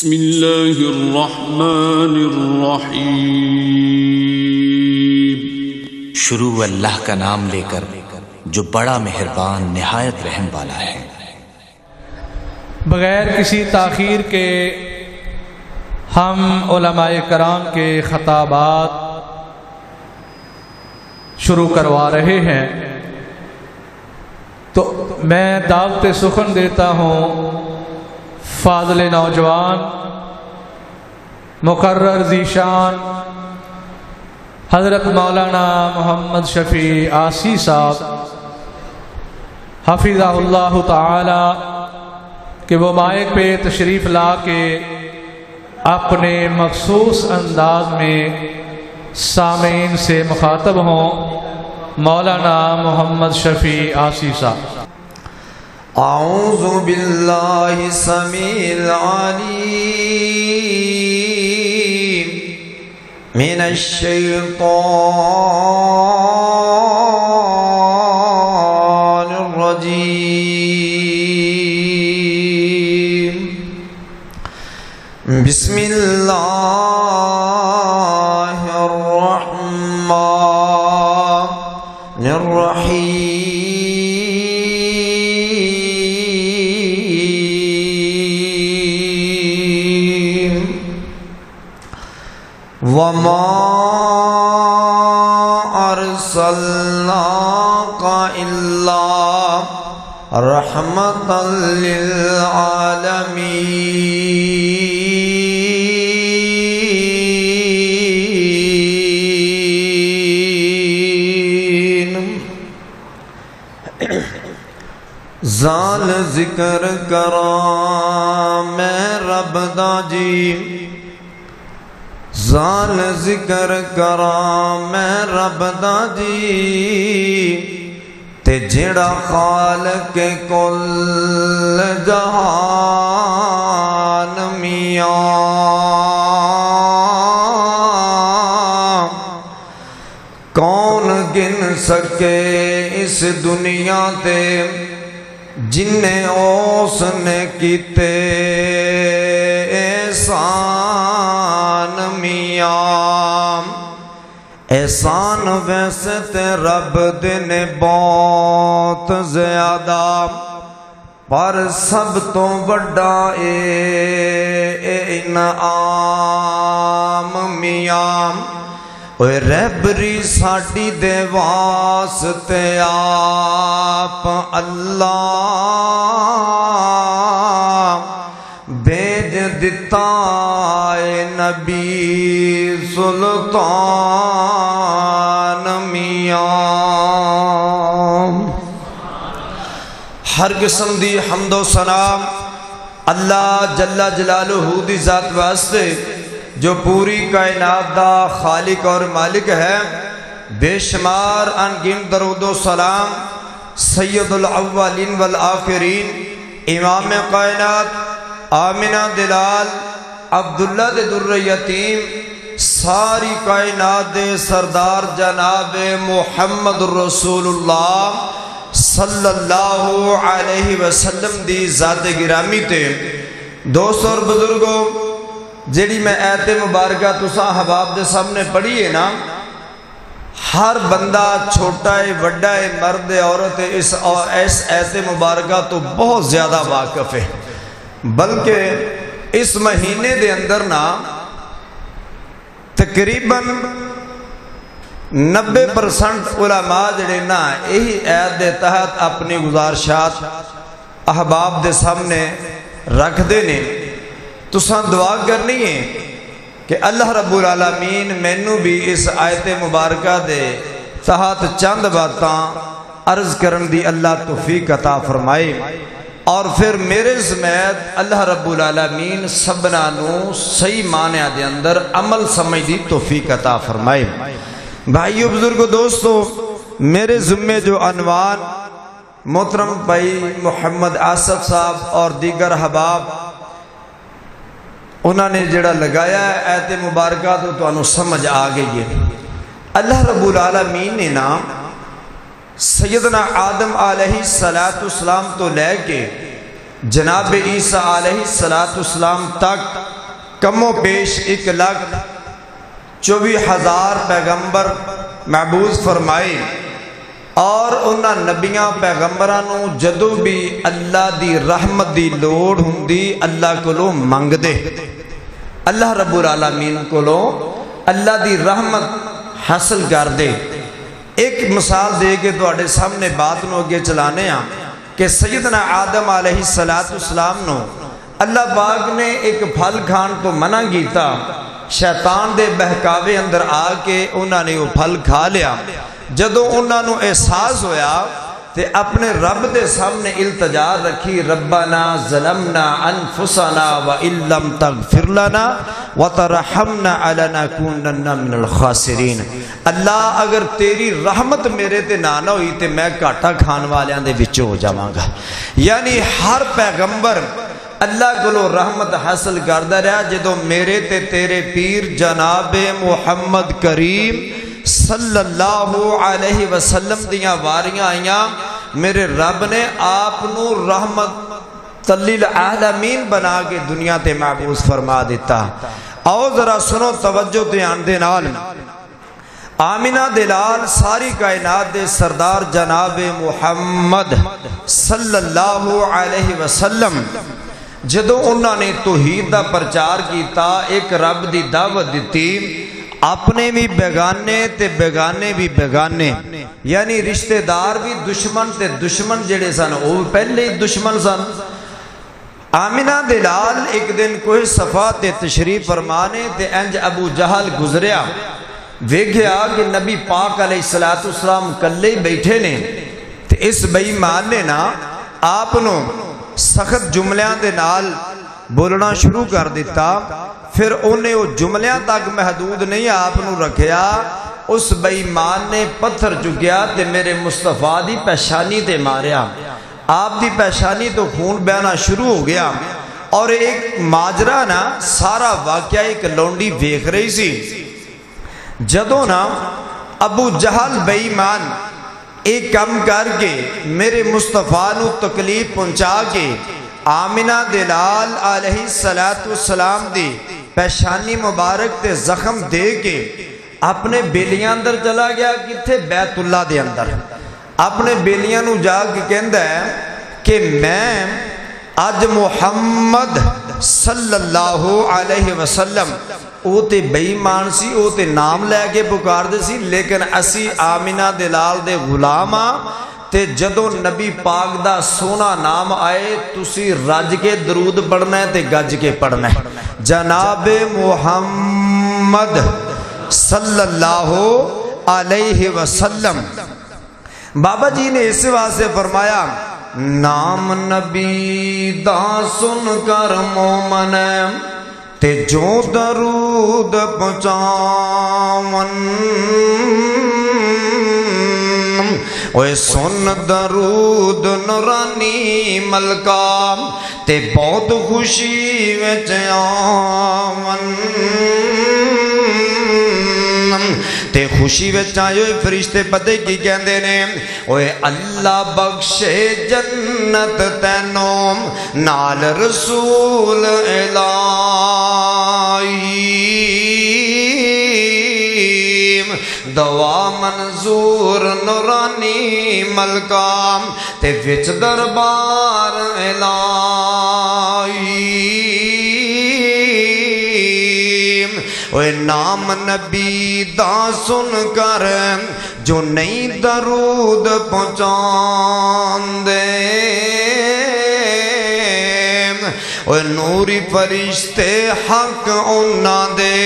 بسم اللہ الرحمن الرحیم۔ شروع اللہ کا نام لے کر جو بڑا مہربان نہایت رحم والا ہے۔ بغیر کسی تاخیر کے ہم علماء کرام کے خطابات شروع کروا رہے ہیں، تو میں دعوت سخن دیتا ہوں فاضل نوجوان مقرر ذیشان حضرت مولانا محمد شفیع آسی صاحب حفظہ اللہ تعالی کہ وہ مائک پہ تشریف لا کے اپنے مخصوص انداز میں سامعین سے مخاطب ہوں۔ مولانا محمد شفیع آسی صاحب۔ اعوذ باللہ السمیع العلیم من الشیطان الرجیم۔ بسم اللہ الرحمن الرحیم۔ وما ارسلناک الا رحمتا للعالمین۔ زال ذکر کراں میں رب دا جی، زال ذکر کراں میں رب دا جی، تے جڑا خالق کل جہان میاں۔ کون گن سکے اس دنیا تے جنہیں اس نے کیتے احسان میاں۔ احسان ویسے تے رب دے نے بہت زیادہ، پر سب تو بڑا انعام میاں۔ اوے رہبری ساڈی دے واسطے آپ اللہ بھیج دتا اے نبی سلطان میاں۔ ہر قسم دی حمد و ثنا اللہ جل جلالہ دی ذات واسطے جو پوری کائنات دا خالق اور مالک ہے۔ بے شمار انگن درود و سلام سید الاولین والآخرین، امام کائنات آمنہ دلال عبداللہ دے در یتیم، ساری کائنات دے سردار جناب محمد رسول اللہ صلی اللہ علیہ وسلم دی ذات گرامی تے۔ دوست اور بزرگوں، جیڑی میں ایت مبارکہ تساں احباب دے سامنے پڑھی ہے نا، ہر بندہ چھوٹا ہے بڑا ہے مرد ہے عورت ہے اس ایت مبارکہ تو بہت زیادہ واقف ہے، بلکہ اس مہینے دے اندر نا تقریباً 90% علماء جڑے نا یہی ایت دے تحت اپنی گزارشات احباب دے سامنے رکھ دینے۔ تساں دعا کرنی ہے کہ اللہ رب العالمین مینوں بھی اس آیت مبارکہ دے تحت چند باتاں عرض کرن دی اللہ توفیق عطا فرمائے، اور پھر میرے سمیت اللہ رب العالمین سبنا نو صحیح معنی دے اندر عمل سمجھ دی توفیق عطا فرمائے۔ بھائیو بزرگو دوستو، میرے ذمے جو عنوان محترم بھائی محمد آصف صاحب اور دیگر احباب انہوں نے جڑا لگایا ہے ایت مبارکہ تو انہوں سمجھ آ گئی ہے۔ اللہ رب العالمین نے نا سیدنا آدم علیہ السلام تو لے کے جناب عیسیٰ علیہ السلام تک کم و بیش 1,24,000 پیغمبر محبوس فرمائے، اور انہاں نبیاں پیغمبرانوں جدو بھی اللہ دی رحمت دی لوڑ ہوندی اللہ کولو منگ دے، اللہ رب العالمین کولو اللہ دی رحمت حاصل کر دے۔ ایک مثال دے کے تواڈے سامنے بات نو اگے چلانے ہاں کہ سیدنا آدم علیہ السلام نو اللہ پاک نے ایک پھل کھان تو منع کیتا، شیطان دے بہکاوے اندر آ کے انہاں نے وہ پھل کھا لیا۔ جدوں انہاں نو احساس ہویا تے اپنے رب دے سامنے التجا رکھی، ربنا ظلمنا انفسنا وان لم تغفر لنا وترحمنا لنکونن من الخاسرین۔ اللہ اگر تیری رحمت میرے تے نہ ہوئی تے میں گھاٹا کھان والیاں دے وچوں ہو جاواں گا۔ یعنی ہر پیغمبر اللہ کو رحمت حاصل کردا رہا، جدوں میرے تے تیرے پیر جناب محمد کریم صلی اللہ علیہ وسلم دیاں واریاں آئیاں، میرے رب نے آپ نو رحمت للعالمین بنا کے دنیا تے محبوس فرما دیتا۔ آؤ ذرا سنو توجہ دھیان دے نال، آمینہ دلال ساری کائنات دے سردار جناب محمد صلی اللہ علیہ وسلم جدوں انہوں نے توحید دا پرچار کیتا، ایک رب دی دعوت دیتی، اپنے بھی بیگانے تے بیگانے بھی بیگانے، یعنی رشتہ دار بھی دشمن تے دشمن جڑے سن وہ پہلے ہی دشمن سن۔ آمینہ دلال ایک دن کوئی صفا تے تشریف فرمانے تے انج ابو جہل گزریا، ویکھیا کہ نبی پاک علیہ السلام کلے ہی بیٹھے نے، تے اس بے ایمان نے نا آپ نو سخت جملیاں دے نال بولنا شروع کر دیتا۔ پھر انہیں وہ جملیاں تک محدود نہیں آپ نو رکھیا، اس بے ایمان نے پتھر چکیا تے میرے مصطفیٰ دی پیشانی تے ماریا، آپ دی پیشانی تو خون بہنا شروع ہو گیا۔ اور ایک ماجرا نا سارا واقعہ ایک لونڈی ویکھ رہی سی، جدوں نا ابو جہل بے ایمان ایک کم کر کے میرے مصطفیٰ نو تکلیف پہنچا کے آمینہ دلال علیہ السلام دی پیشانی مبارک تے زخم دے کے اپنے بیلیاں اندر چلا گیا، کتھے بیت اللہ دے اندر اپنے بیلیاں نو جا کے کہندا ہے کہ میں اج محمد صلی اللہ علیہ وسلم، او تے بے ایمان سی، او تے نام لے کے پکار دے سی، لیکن اسی آمینہ دلال دے غلام ہاں، تے جدوں نبی پاک دا سونا نام آئے تسی رج کے درود پڑھنا ہے تے گج کے پڑھنا ہے، جناب محمد صلی اللہ علیہ وسلم۔ بابا جی نے اس واسطے فرمایا نام نبی دا سن کر مومن تے جو درود پہنچاون، اوے سن درود نورانی ملکا تے بہت خوشی وچ آون، تے خوشی وچ آئے فرشتے پتے کی کہندے نے، اوے اللہ بخشے جنت تینوں نال رسول الہی، دعا منظور نورانی ملکام تے وچ دربار الہی۔ اوے نام نبی دا سن کر جو نہیں درود پہنچان دے، اوے نوری فرشتے حق انہاں دے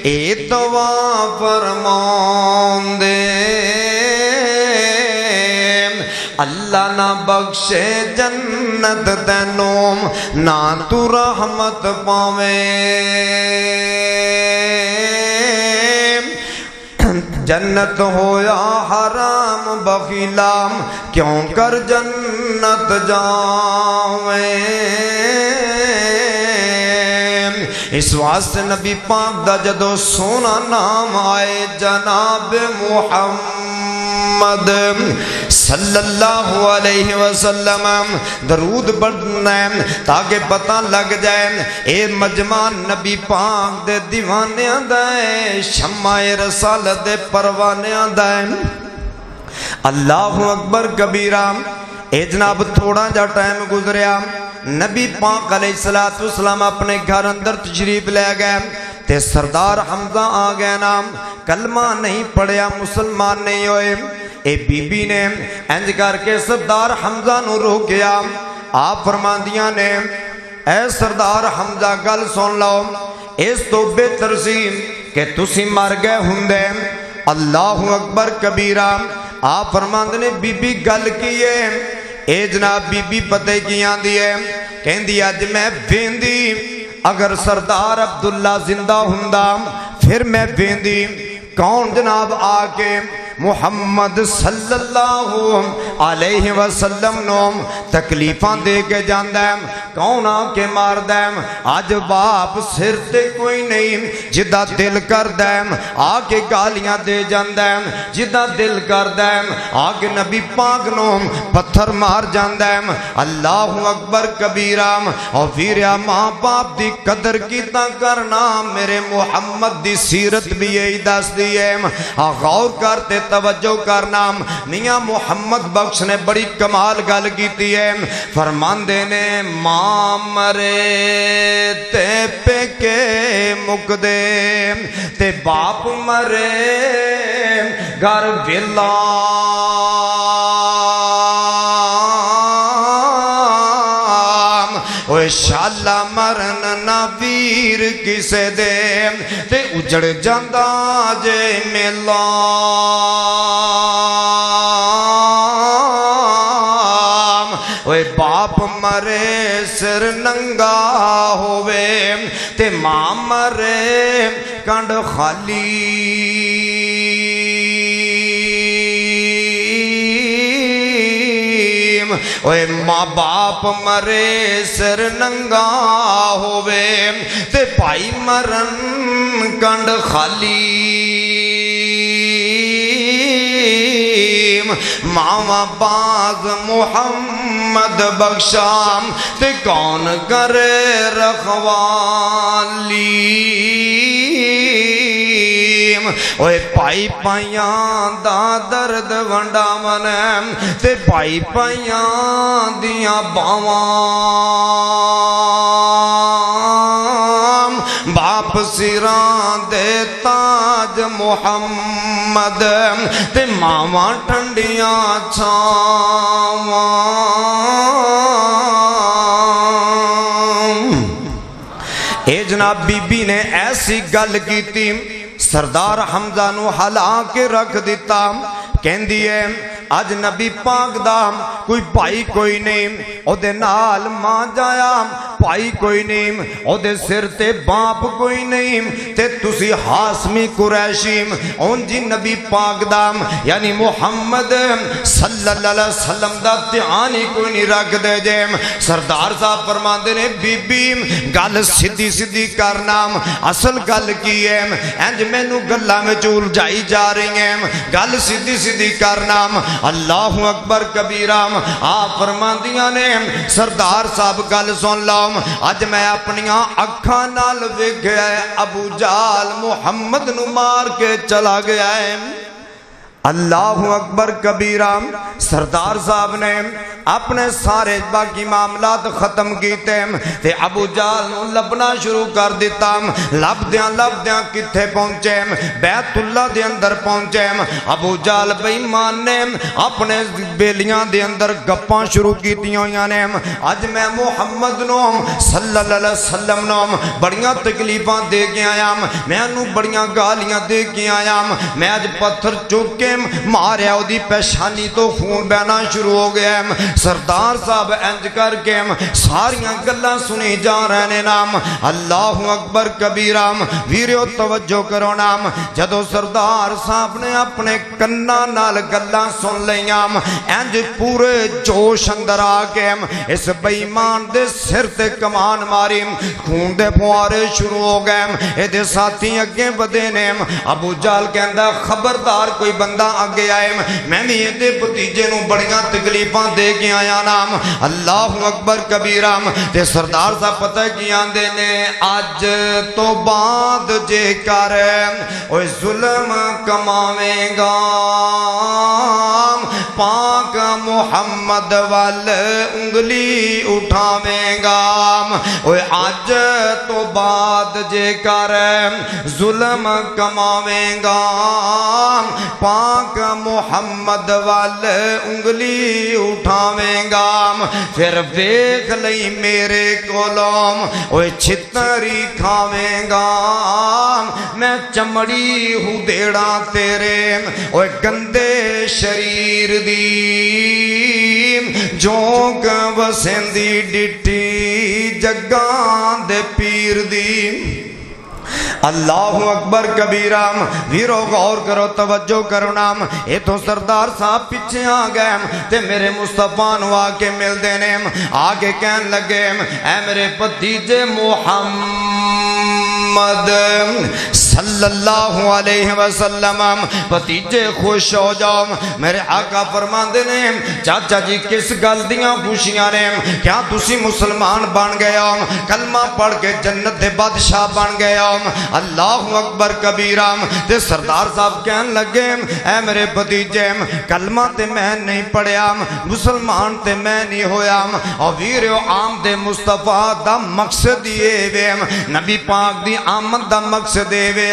اے دعا فرمان دے، اللہ نہ بخشے جنت تینوں نہ تو رحمت پاویں، جنت ہویا حرام بخیلام کیوں کر جنت جاویں۔ اس واسطے نبی پاک دا جدو سونا نام آئے جناب محمد محمد صلی اللہ علیہ وسلم درود پڑھنا ہے تاکہ پتہ لگ جائے اے مجمع نبی پاک دے دیوانیاں دا ہے، شمع رسالت دے پروانیاں دا ہے۔ اللہ اکبر کبیرہ۔ اے جناب تھوڑا جا ٹائم گزریا، نبی پاک علیہ السلام اپنے گھر اندر تشریف لے گئے تے سردار حمزہ آ گئے نام، کلمہ نہیں پڑھیا، مسلمان نہیں ہوئے۔ اے بی بی نے انج کر کے سردار حمزہ نو روکیا، آپ فرماندیاں نے اے سردار حمزہ گل سن لو، اس تو بہتر سی کہ تسی مر گئے ہوندے۔ اللہ اکبر کبیرہ۔ آپ فرماندے نے بی بی گل کیے؟ اے جناب بی بی پتہ کی آندی ہے، کہندی اج میں ویندی اگر سردار عبداللہ زندہ ہوندا پھر میں ویندی۔ کون جناب آ کے محمد صلی اللہ علیہ وسلم نو تکلیفاں دے کے جاندہ ہے، کون آ کے مار دے؟ آج باپ سر تے کوئی نہیں، جدہ دل کر دے آ کے گالیاں دے جاندہ ہے، جدہ دل کر دے آ کے نبی پاک نو پتھر مار جاندہ ہے۔ اللہ اکبر کبیرہ۔ اور پھر ماں باپ دی قدر کیتا کرنا، میرے محمد دی سیرت بھی یہی دس دی ہے۔ غور کرتے توجہ کرنا، میاں محمد بخش نے بڑی کمال گل کیتی ہے، فرماندے نے ماں مرے تے پیکے مک دے تے باپ مرے گھر ویلا، اوے شالا مرن نہ ویر کسے دے تے اجڑ جاندہ جے میلا۔ اوے باپ مرے سر ننگا ہووے تے ماں مرے کنڈ خالی، اوے ماں باپ مرے سر ننگا ہووے تے بھائی مرن کنڈ خالی۔ ماما باز محمد بخشام تے کون کرے رکھوالی، اوے پائی پائیاں دا درد ونڈا منم تے پائی پائیاں دیاں باواں، باپ سیران دے تاج محمد تے ماواں ٹھنڈیاں چھاواں۔ اے جناب بی بی نے ایسی گل کیتی، سردار حمزہ نو ہلا کے رکھ دیتا، کہندی ہے اج نبی پاک دا کوئی بھائی کوئی نہیں، او دے نال ماں جایا بھائی کوئی نہیں، او دے سر تے باپ کوئی نہیں، تے تسی ہاشمی قریشی اون جی نبی پاک دا یعنی محمد صلی اللہ علیہ وسلم دا دھیان ہی کوئی نہیں رکھ دے جے۔ سردار صاحب فرماندے نے بی بی گل سیدھی سیدھی کرنا، اصل گل کی ہے انج مینوں گلاں وچ الجھائی جا رہی ہیں، گل سیدھی سیدھی کرنا۔ اللہ اکبر کبیرہ۔ آپ فرماندیاں نے سردار صاحب گل سن لو، اج میں اپنیاں اکھاں نال ویکھیا ہے ابو جہل محمد نو مار کے چلا گیا ہے۔ اللہ اکبر کبیرہ۔ سردار صاحب نے اپنے سارے باقی معاملات ختم کیتے تے ابو جہل نو لبنا شروع کر دیتا، لبدیاں کتھے پہنچے؟ بیت اللہ دے اندر پہنچے۔ ابو جہل بے ایمان نے اپنے بیلیاں دے اندر گپاں شروع کیتیاں ہویاں نے، اج میں محمد نو صلی اللہ علیہ وسلم نو بڑیاں تکلیفاں دے کے آیا، میں انہوں بڑیاں گالیاں دے کے آیا، میں اج پتھر چک کے ماریا، دی پیشانی تو خون بہنا شروع ہو گیا۔ سردار صاحب انج کر کے ساریاں گلاں سنی جا رہے نے نام۔ اللہ اکبر کبیرہ۔ ویریو توجہ کرو نام، جدو سردار صاحب نے اپنے کناں نال گلاں سن لیاں، انج پورے جوش اندر آ کے اس بے ایمان دے سر تے کمان ماری، خون دے فوارے شروع ہو گئے۔ اے دے ساتھی اگے ودے نے۔ ابو جہل کہندا خبردار کوئی بندہ کردا اگے آئے میں بھی یہ بھتیجے نو بڑیاں تکلیفاں دے کے آیا نام اللہ اکبر کبیرہ تے سردار صاحب پتہ کی آندے نے اج تو بعد جے کر اوے ظلم کماویں گا پاک محمد وال انگلی اٹھاویں گا اوے اج تو بعد جے کر ظلم کماویں گا پاک محمد وال انگلی اٹھاویں گا پھر ویکھ لئی میرے کولوں اوے چھتری کھاویں گا میں چمڑی ہوں دیڑا تیرے اوے گندے شریر دی جونک وسیندی ڈٹھی جگاں دے پیر دی اللہ اکبر کبیرہ ویرو غور کرو توجہ کرو نام اے تو سردار صاحب پیچھے آ گئے تے میرے مصطفیٰ نو آکے مل دینے آگے کہن لگے اے میرے بھتیجے محمد صلی اللہ علیہ وسلم بھتیجے خوش ہو جاؤ میرے آقا فرماندے نے چاچا جی کس گل دیاں خوشیاں نے کیا تسی مسلمان بن گئے ہو کلمہ پڑھ کے جنت دے بادشاہ بن گئے ہو اللہ اکبر کبیرہ تے سردار صاحب کہن لگے اے میرے بھتیجے کلمہ تے میں نہیں پڑھیا مسلمان تے میں نہیں ہویا اور ویرو عام دے مصطفیٰ دا مقصد یہ وے نبی پاک دی آمد دا مقصد یہ وے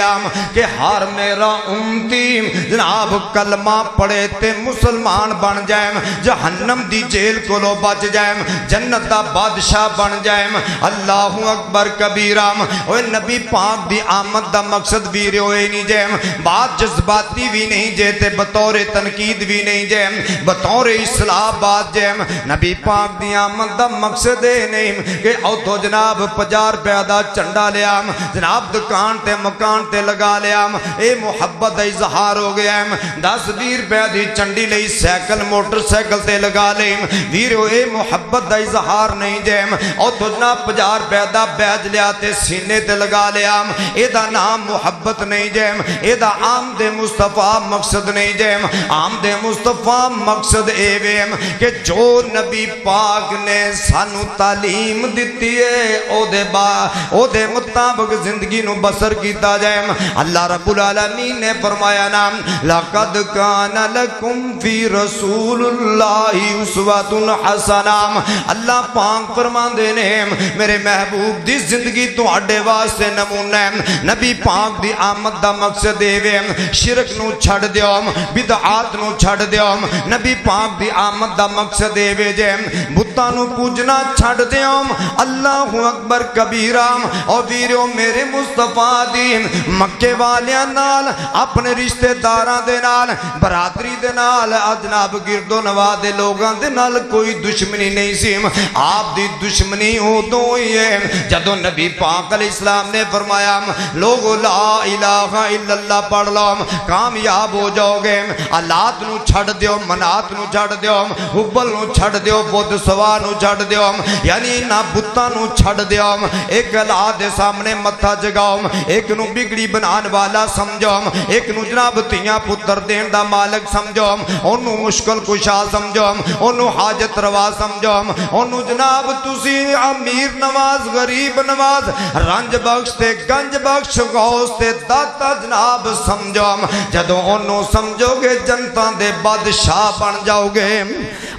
کہ ہر میرا امتی جناب کلمہ پڑھے تے مسلمان بن جائیں جہنم دی جیل کو لو بچ جائیں جنت دا بادشاہ بن جائیں اللہ اکبر کبیرہ اوہ نبی پاک دی آمد دا مقصد ویرے ہوئے نہیں جائیں بات جذباتی بھی نہیں جیتے بطور تنقید بھی نہیں جائیں بطور اصلاح بات جائیں نبی پاک دی آمد دا مقصد نہیں کہ او تو جناب 50 روپے دا چنڈا لیا جناب دکان تے مکان تے لگا لیا اے محبت دا اظہار ہو گیا 10-20 روپے دی چنڈی لئی سیکل موٹر سیکل تے لگا لے ویرو اے محبت دا اظہار نہیں جائیں او تو جناب 50 روپے دا بیج لیا تے سینے تے لگا لیا اے دا نام محبت نہیں جائیں اے دا آمد مصطفیٰ مقصد نہیں جائیں آمد مصطفیٰ مقصد اے ویم کہ جو نبی پاک نے سانو تعلیم دیتی ہے او دے مطابق زندگی نو بسر کیتا جائیں اللہ رب العالمین نے فرمایا نام لَقَدْ كَانَ لَكُمْ فِي رَسُولُ اللَّهِ أُسْوَةٌ حَسَنَةٌ اللہ پاک فرمان دینے میرے محبوب دی زندگی تو اڈے واسطے نمونہ نبی پاک دی آمد دا مقصد دیوے شرک نو چھڑ دیو بدعات نو چھڑ دیو نبی پاک دی آمد دا مقصد دیوے جے بتاں نو پوجنا چھڑ دیو اللہ اکبر کبیرہ اور ویرو میرے مصطفیٰ دی مکے والیاں نال اپنے رشتہ داراں دے نال برادری دے نال جناب گرد و نواح دے لوگاں دے نال کوئی دشمنی نہیں سی آپ دی دشمنی ہو تو ہی ہے جدو نبی پاک علیہ السلام نے فرمایا لوگو لا الہ الا اللہ پڑھ لو کامیاب ہو جاؤ گے اللات نو چھڑ دیو منات نو چھڑ دیو حبل نو چھڑ دیو بود سوا نو چھڑ دیو یعنی نا بتا نو چھڑ دیو ایک اللہ دے سامنے متھا جگاؤ ایک نو بگڑی بنان والا سمجھو ایک نو جناب تیاں پتر دین دا مالک سمجھو انو مشکل کشا سمجھو انو حاجت روا سمجھو انو جناب تسی امیر نواز غریب نواز رنج بخش تے گنج بخش غوث تے داتا جناب سمجھو جدو انو سمجھو گے جنتاں دے بادشاہ بن جاؤ گے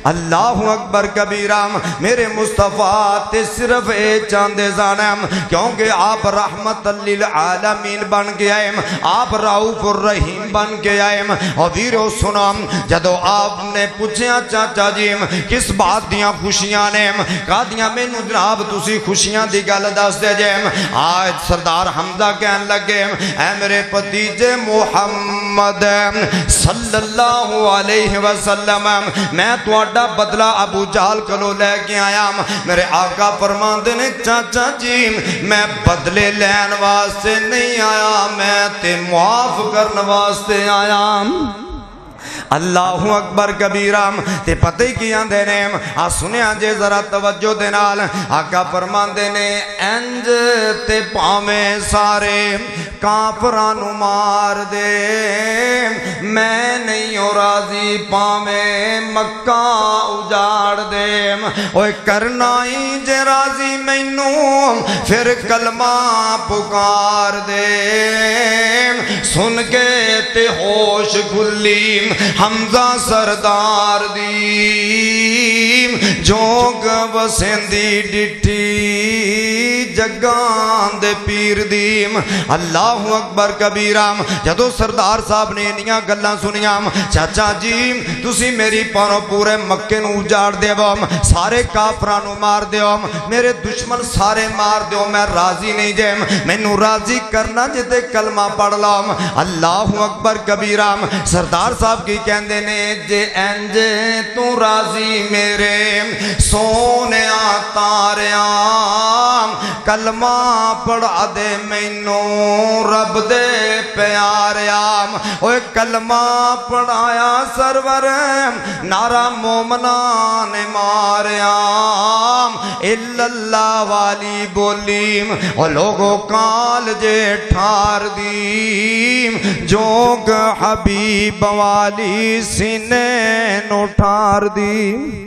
اللہ اکبر کبیرہ میرے مصطفیٰ تے صرف اے چاندے زانم کیونکہ آپ رحمت للعالمین بن کے آئے آپ رعوف الرحیم بن کے آئے اور ویرو سنو جدو آپ نے پوچھیا چاچا جی کس بات دیاں خوشیاں نے کہا دیاں میں نو جناب تسی خوشیاں دی گل دس دے جے آج سردار حمزہ کہن لگے اے میرے بھتیجے محمد صلی اللہ علیہ وسلم میں تواڈا بدلہ ابو جہل کلو لے کے آیا میرے آقا فرماندے نے چاچا جی میں بدلے لین واسطے نہیں آیا میں تے معاف کرن واسطے آیا اللہ اکبر کبیرہ تے پتہ ہی کی آندے نے آ سنیا جے ذرا توجہ دے نال آقا فرماندے نے انج تے پاویں سارے کافراں نو مار دے میں نہیں ہو راضی پاویں مکہ اجاڑ دے اوے کرنا ہی جے راضی مینوں پھر کلمہ پکار دے سن کے تے ہوش کھلی حمزہ سردار دی جوگ وسیندی ڈٹھی جگان دے پیر دی اللہ اکبر کبیرہ جدو سردار صاحب نے انیاں گلاں سنیاں چاچا جی تسی میری پانو پورے مکے نو اجاڑ دیو سارے کافراں نو مار دیو میرے دشمن سارے مار دیو میں راضی نہیں جے مینوں راضی کرنا جتے کلمہ پڑھ لاؤ اللہ اکبر کبیرہ سردار صاحب کی کہندے نے جے انج تو راضی میرے سونیاں تاریاں کلمہ پڑھا دے مینوں رب دے پیاریام اوے کلمہ پڑھایا سرور نعرہ مومنان ماریام اللہ والی بولیم او لوگو کال جے ٹھار دیم جوگ حبیب والی سینے نو ٹھار دیم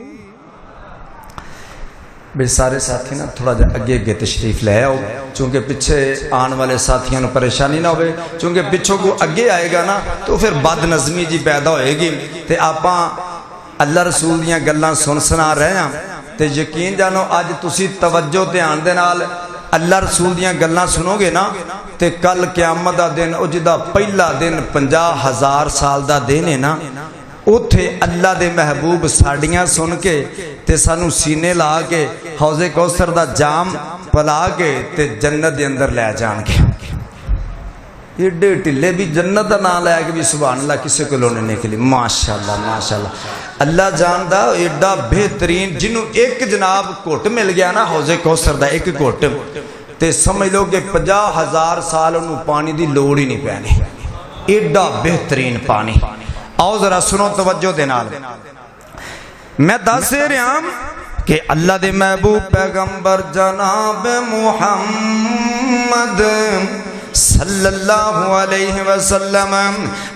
میرے سارے ساتھی نا تھوڑا جا اگے اگے تشریف لے آؤ چونکہ پیچھے آن والے ساتھیاں نو پریشانی نہ ہوئے چونکہ پچھوں کو اگے آئے گا نا تو پھر بد نظمی جی پیدا ہوئے گی تے آپاں اللہ رسول دیاں گلاں سن سنا رہے ہیں تے یقین جانو آج تسی توجہ تے آن دے نال اللہ رسول دیاں گلاں سنو گے نا تے کل قیامت دا دن او جدا پہلا دن 50,000 سال دا دن ہے نا اوتھے اللہ دے محبوب ساڑیاں سن کے تے سانو سینے لا کے حوض کوثر دا جام پلا کے تے جنت دے اندر لے جان کے ایڈے ٹلے بھی جنت دا نام لے کے بھی سبحان اللہ کسے کو لونے نے کے لیے ماشاءاللہ ماشاءاللہ اللہ جاندہ ایڈا بہترین جنہوں ایک جناب کوٹ مل گیا نا حوض کوثر دا ایک کوٹ تے سمجھ لو کہ 50,000 سال انہوں پانی دی لوڑ ہی نہیں پہنے ایڈا بہترین پانی آؤ ذرا سنو توجہ دے نال میں دس رہا کہ اللہ دے محبوب پیغمبر جناب محمد صلی اللہ علیہ وسلم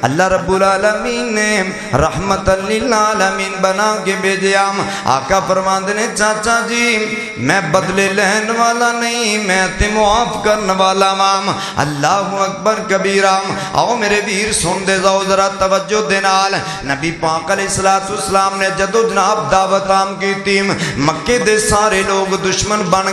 اللہ رب العالمین نے رحمت للعالمین بنا کے بھیجیا آقا فرماندے نے چاچا جی میں بدلے لہن والا نہیں میں تے معاف کرنے والا مام اللہ اکبر کبیرہ آؤ میرے ویر سن دے جاؤ ذرا توجہ دے نال نبی پاک علیہ السلام نے جدو جناب دعوت عام کی تیم مکے دے سارے لوگ دشمن بن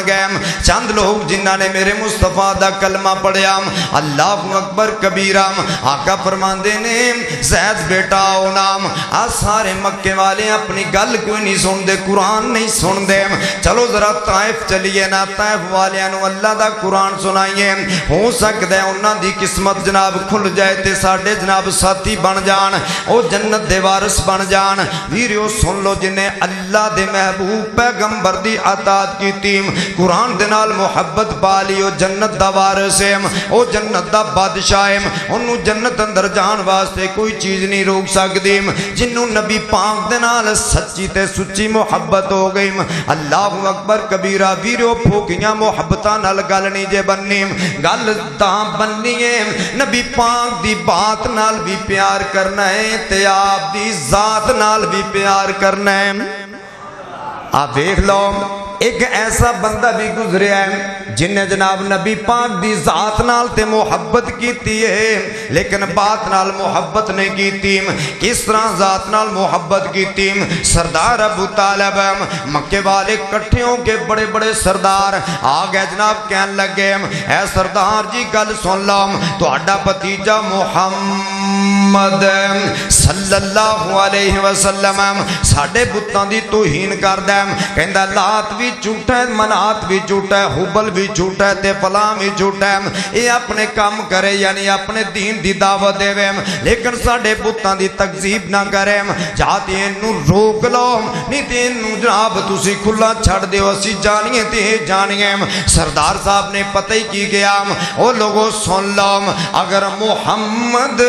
گئے چند لوگ جنہاں نے میرے مصطفیٰ دا کلمہ پڑھیا اللہ اکبر کبیرہ آقا فرماندے نے زید بیٹا او نام آ سارے مکے والے اپنی گل کوئی نہیں سن دے قرآن نہیں سن دے چلو ذرا طائف چلیے نا طائف والیاں نو اللہ دا قرآن سنائیے ہو سکتا ہے انہاں دی قسمت جناب کھل جائے تے ساڈے جناب ساتھی بن جان او جنت دے وارث بن جان ویریو سن لو جنہیں اللہ دے محبوب پیغمبر دی اطاعت کی تیم قرآن دے نال محبت پالی او جنت دا وارث ہے او جنت دا بادشاہ ہے انہوں جنت اندر جان واسطے کوئی چیز نہیں روک سکتی جنہوں نبی پاک دے نال سچی تے سچی محبت ہو گئی اللہ اکبر کبیرہ ویریو پھوکیاں محبتاں نال گل نہیں جے بننی گل تاں بننی ہے نبی پاک دی بات نال بھی پیار کرنا ہے تے آپ دی ذات نال بھی پیار کرنا ہے آپ دیکھ لو ایک ایسا بندہ بھی گزریا ہے جن نے جناب نبی پاک دی ذات نال تے محبت کیتی ہے لیکن بات نال محبت نہیں کیتی کس طرح ذات نال محبت کیتی سردار ابو طالب مکے والے کٹھیوں کے بڑے بڑے سردار آگئے جناب کہن لگے اے سردار جی گل سن لو تو اڈا بھتیجا محمد صلی اللہ علیہ وسلم ساڑھے بتاں دی توہین کر دے کہندہ لات بھی جھوٹا ہے منات بھی جھوٹا ہے حبل بھی بھی جھوٹا ہے تے فلاں بھی جھوٹا ہے یہ اپنے کام کرے یعنی اپنے دین دی دعوت دے لیکن ساڈے بتاں دی تکذیب نہ کرے جاتے اینو روک لو نہیں تے اینو جناب تسی کھلا چھڑ دیو اسی جانیے تے جانیے سردار صاحب نے پتہ ہی کی گیا او لوگوں سن لو اگر محمد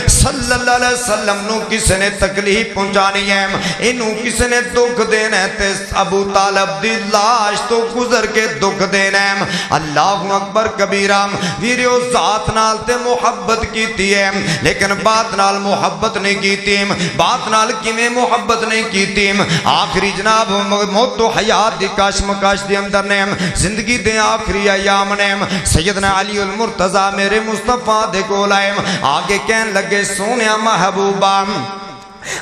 صلی اللہ علیہ وسلم نو کسی نے تکلیف پہنچانی ہے اینو کسی نے دکھ دینا ہے تے ابو طالب دی لاش تو گزر کے دکھ دینا ہے اللہ اکبر کبیرہ ویریو ذات نال تے محبت کیتی ہے لیکن بات نال محبت نہیں کیتی بات نال کیویں محبت نہیں کیتی آخری جناب موت و حیات دی کشمکش دے اندر نے زندگی دے آخری ایام نے سیدنا علی المرتضی میرے مصطفیٰ دے کول آئے آگے کہن لگے سونیا محبوبہ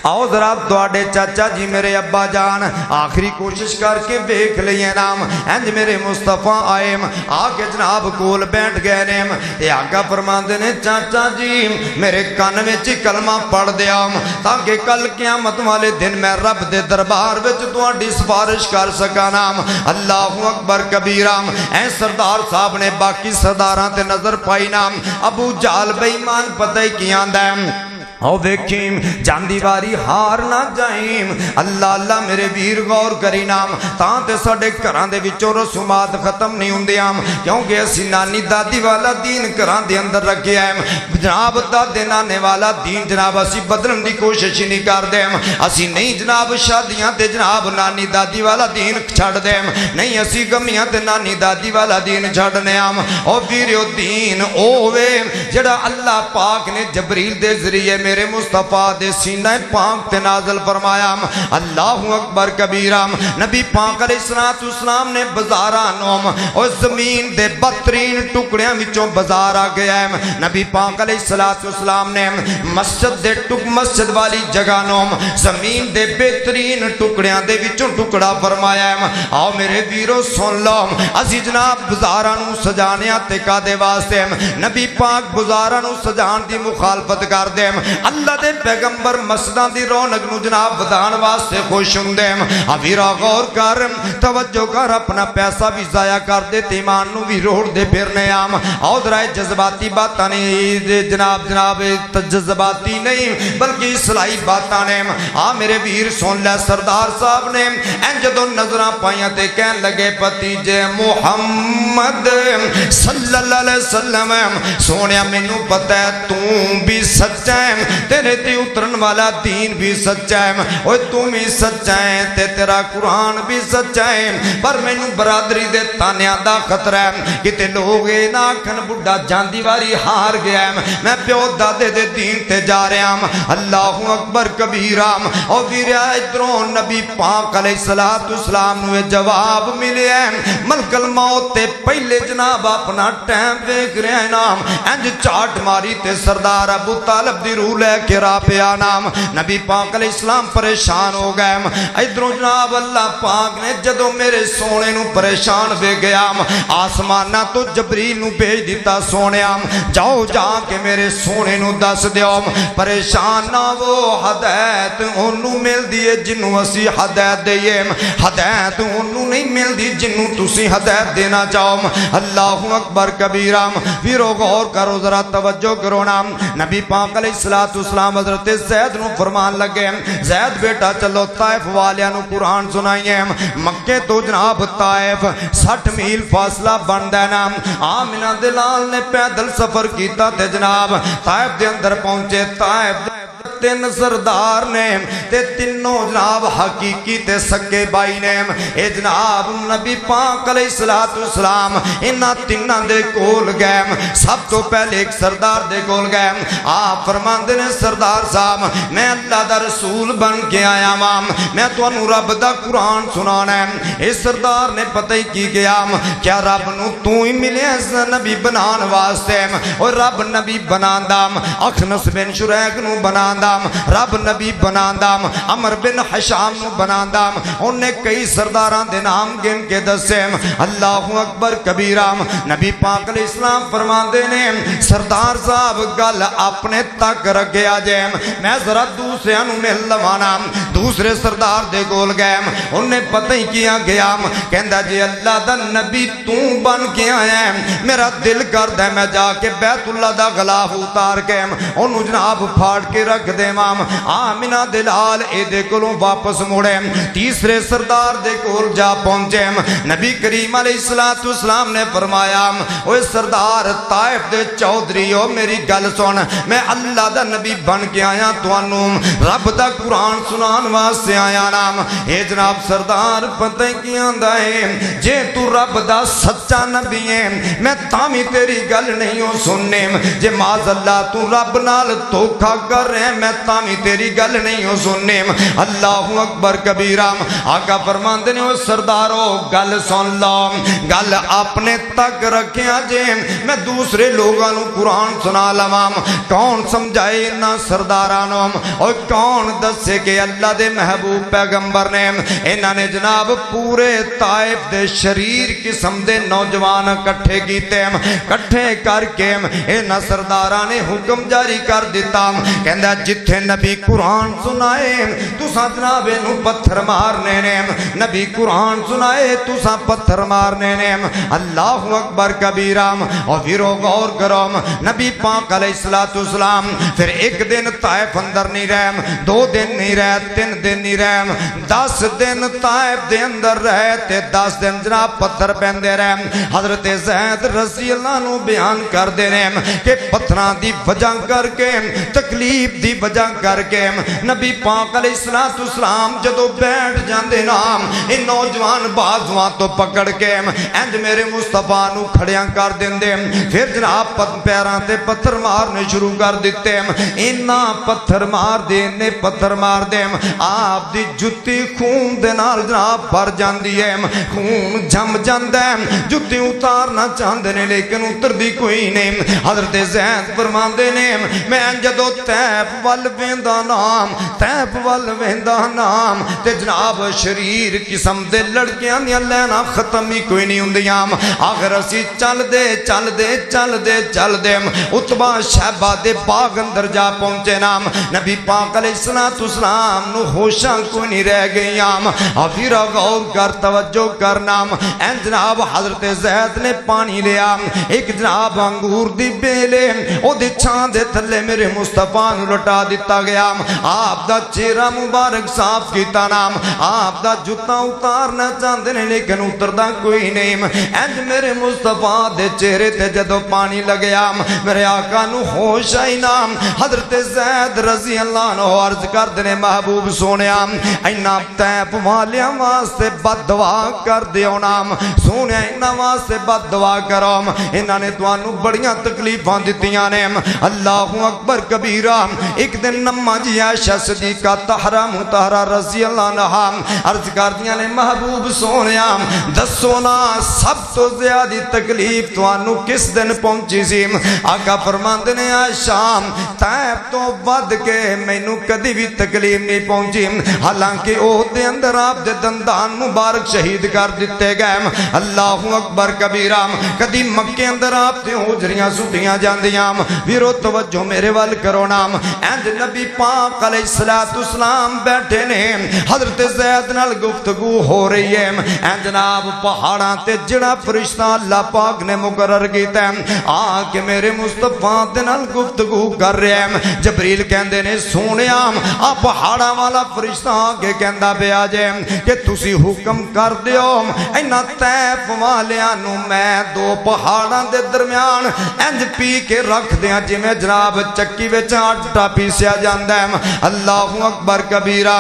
آؤ ذرا تواڈے چاچا جی میرے ابا جان آخری کوشش کر کے دیکھ لئے نام انج میرے مصطفیٰ آئے آگے جناب کول بیٹھ گئے نے تے آقا فرماندے نے چاچا جی میرے کان وچ کلمہ پڑھ دیا تاکہ کل قیامت والے دن میں رب دے دربار وچ تواڈی سفارش کر سکاں نام اللہ اکبر کبیرہ اے سردار صاحب نے باقی سرداراں تے نظر پائی نام ابو جہل بے ایمان پتہ ہی کی آندا ہے او دیکھیں جاندی واری ہار نہ جائیں اللہ اللہ میرے ویر غور کری نام تاں تے ساڈے گھراں دے وچوں رسومات ختم نہیں ہوندیاں کیونکہ اسی نانی دادی والا دین گھراں دے اندر رکھیا ہے جناب دادے نانے والا دین جناب اسی بدلن دی کوشش نہیں کردے اسی نہیں جناب شادیاں تے جناب نانی دادی والا دین چھڑ دے نہیں اسی گمیاں تے نانی دادی والا دین چھڑنے او ویریو دین اوے جڑا اللہ پاک نے جبریل دے ذریعے میرے مصطفیٰ دے سینہ پاک تے نازل فرمایا اللہ اکبر کبیرہ نبی پاک علیہ السلام نے بزارانوں اور زمین دے بدترین ٹکڑیاں وچوں بازار آ گیا ہے نبی پاک علیہ السلام نے مسجد والی جگہ نوں زمین دے بہترین ٹکڑیاں دے وچوں ٹکڑا فرمایا ہے آؤ میرے ویرو سن لو اسی جناب بزارانوں سجانیاں تے کا دے واسطے نبی پاک بزارانوں سجان دی مخالفت کر دے اللہ دے پیغمبر مسجداں دی رونق نو جناب ودان واسطے خوش ہوندے ویرا غور کر توجہ کر اپنا پیسہ بھی ضائع کر دے تے ایمان نو بھی روڑ دے پھرنے عام او ذرا جذباتی باتاں نہیں جناب جذباتی نہیں بلکہ اصلاحی باتاں نے میرے ویر سن لے سردار صاحب نے این جدوں نظراں پائیاں تے کہن لگے بھتیجے محمد صلی اللہ علیہ وسلم سونیا مینوں پتہ ہے تو بھی سچا ہے تیرے تے اترن والا دین بھی سچا ہے اوے تم بھی سچا ہے تے تیرا قرآن بھی سچا ہے پر مینوں برادری دے تانیاں دا خطرہ ہے کتے لوگ اے نہ آکھن بڈھا جاندی واری ہار گیا ہے میں پیو دادے دے دین تے جا رہا ہوں اللہ اکبر کبیرہ او ویرا ادھروں نبی پاک علیہ السلام نو جواب ملے ہے ملک الموت تے پہلے جناب اپنا ٹائم دیکھ رہے ہیں نام انج چاٹ ماری تے سردار ابو طالب دی روح لے کے راہ پہ آنام نبی پاک علیہ السلام پریشان ہو گئے ادھروں جناب اللہ پاک نے جدو میرے سونے نو پریشان بے گیا آسمانہ تو جبریل نو بھیج دیتا سونے جاؤ جا کے میرے سونے نو دس دیو پریشان نہ وہ ہدایت انہوں مل دیئے جنہوں اسی ہدایت دیئے ہدایت انہوں نہیں مل دی جنہوں تسی ہدایت دینا چاہو اللہ اکبر کبیرہ ویرو غور کرو ذرا توجہ کرو نام نبی پاک علیہ السلام حضرت زید نو فرمان لگے زید بیٹا چلو طائف والیاں نو قرآن سنائیے مکے تو جناب طائف 60 میل فاصلہ بندہ نام آمینہ دلال نے پیدل سفر کیتا تے جناب طائف دے اندر پہنچے طائف تین سردار نے تے تینوں جناب حقیقی تے سکے بائی نے اے جناب نبی پاک علیہ السلام انہاں تیناں دے کول گئے سب تو پہلے ایک سردار دے کول گئے آپ فرماندے نے سردار صاحب میں اللہ دا رسول بن کے آیا ہاں میں تانوں رب دا قرآن سنانا ہے اے سردار نے پتہ ہی کی گیا کیا رب نو تو ہی ملے نبی بنان واسطے اور رب نبی بناندا اخنس بن شریح نو بناندا رب نبی بناندا عمر بن حشام نو بناندا انہیں کئی سرداراں دے نام گن کے دسے اللہ اکبر کبیرہ نبی پاک علیہ السلام فرماندے نے سردار صاحب گل اپنے تک رکھے آجے میں ذرا دوسرے انو مل لوانا دوسرے سردار دے گول گئے انہیں پتہ ہی کیا گیا کہندہ جی اللہ دا نبی تو بن کے آیا ہے میرا دل کرد ہے میں جا کے بیت اللہ دا غلاف اتار کے انہوں جناب پھاڑ کے رکھ دے مام آمینہ دلال اے دے کلوں واپس موڑے تیسرے سردار دے کول جا پہنچے نبی کریم علیہ السلام نے فرمایا اوہ سردار طائف دے چودریو میری گل سن میں اللہ دا نبی بن کے آیا تو انہوں رب دا قرآن سنان واسے آیا نام اے جناب سردار پتہ کی آندہ ہے جے تو رب دا سچا نبی ہے میں تامی تیری گل نہیں ہوں سننے جے ماذ اللہ تو رب نال توکھا کر رہے میں تامی تیری گل نہیں ہوں سننے اللہ اکبر کبیرہ آقا فرماندے نے سردارو گل سن لو گل اپنے تک رکھیں جے میں دوسرے لوگاں نو قرآن سنا لوام کون سمجھائے انہا سردارانوں اور کون دسے کہ اللہ دے محبوب پیغمبر نے انہاں نے جناب پورے طائف دے شریر قسم دے نوجوان کٹھے کیتے کٹھے کر کے انہاں سرداران نے حکم جاری کر دیتا کہندہ جتھے نبی قرآن سنائے تو سا جناب انہوں پتھر مارنے نے نبی قرآن سنائے تو سا پتھر مارنے نے اللہ اکبر کبیرہ اور پھر غور کرو نبی پاک علیہ السلام پھر ایک دن طائف اندر نہیں رہے 2 دن نہیں رہے 3 دن نہیں رہے 10 دن طائف دے اندر رہے تے 10 دن جناب پتھر پہندے رہے حضرت زید رضی اللہ عنہ بیان کر دے رہے کہ پتھران دی وجہ کر کے تکلیف دی وجہ کر کے نبی پاک علیہ السلام جدو بیٹھ جاندے نام ان نوجوان بازوان تو پکڑ کے انج میرے مصطفیٰ نو کھڑیاں کر دیندے پھر جناب پیران تے پتھر مارنے شروع کر دیتے انہا پتھر مار دے انہیں پتھر مار دے آپ دی جتی خون دے نال جناب بھر جاندی ہے خون جم جاندے جتی اتارنا چاندے نے لیکن اتر دی کوئی نہیں حضرت زید فرماندے نے میں جدو تیپ وال ویندہ نام تیپ وال ویندہ نام تے جناب شریر قسم دے لڑکیاں دیا لینا ختم ہی کوئی نہیں ہوندیاں آخر اسی چل دے چل دے چل دے چل دے اتبا شہبہ دے باغ اندر جا پہنچے نام نبی پاک علیہ السلام نو ہوشاں کوئی نہیں رہ گئیاں پھر غور کر توجہ کر نام این جناب حضرت زید نے پانی لیا ایک جناب انگور دی بیلے او دی چھان دے تھلے میرے مصطفیٰ نو لٹا دیتا گیا آپ دا چہرہ مبارک صاف کیتا نام آپ دا جتا اتارنا چاندے نے لیکن اتردہ کوئی نہیں اینج میرے مصطفیٰ دے چہرے تے جدو پانی لگیا میرے آقا نو ہوش آئی نام حضرت زید رضی اللہ عنہ عرض کر دنے محبوب سونیا اینا تیپ والیاں واسطے بد دعا کر دیو نام سونیا اینا واسطے بد دعا کرو انہاں نے توانو بڑیاں تکلیفاں دیتیاں نے اللہ اکبر کبیرہ ایک دن نمہ جی عائشہ صدیقہ طہرہ مطہرہ رضی اللہ عنہ عرض کر دیا نے محبوب سونیا دسو نا سب تو زیادہ تکلیف توانو کس دن پہنچی سی آقا فرماندے نے عائشہ تیب تو ود کے میں نو کدی بھی تکلیف نہیں پہنچی حالانکہ او دے اندر آپ دے دندان مبارک شہید کر دیتے گئے اللہ اکبر کبیرہ کدی مکے اندر آپ دے حجریاں سٹیاں جاندیاں ویرو توجہ میرے وال کرو نام اینج نبی پاک علیہ السلام بیٹھے نے حضرت زید نال گفتگو ہو رہی ہے این جناب پہاڑاں تے جڑا فرشتہ اللہ پاک نے مقرر کیتا ہے آکے میرے مصطفیٰ دے نال گفتگو کر رہے ہیں جبریل کہندے نے سونیا آپ پہاڑاں والا فرشتہ آگے کہندہ بے آجے کہ تسی حکم کر دیو اینا تیپ والیاں میں 2 پہاڑاں دے درمیان انج پی کے رکھ دیا جی میں جناب چکی وچ آٹا پیسیا جاندہ ہے اللہ اکبر کبیرہ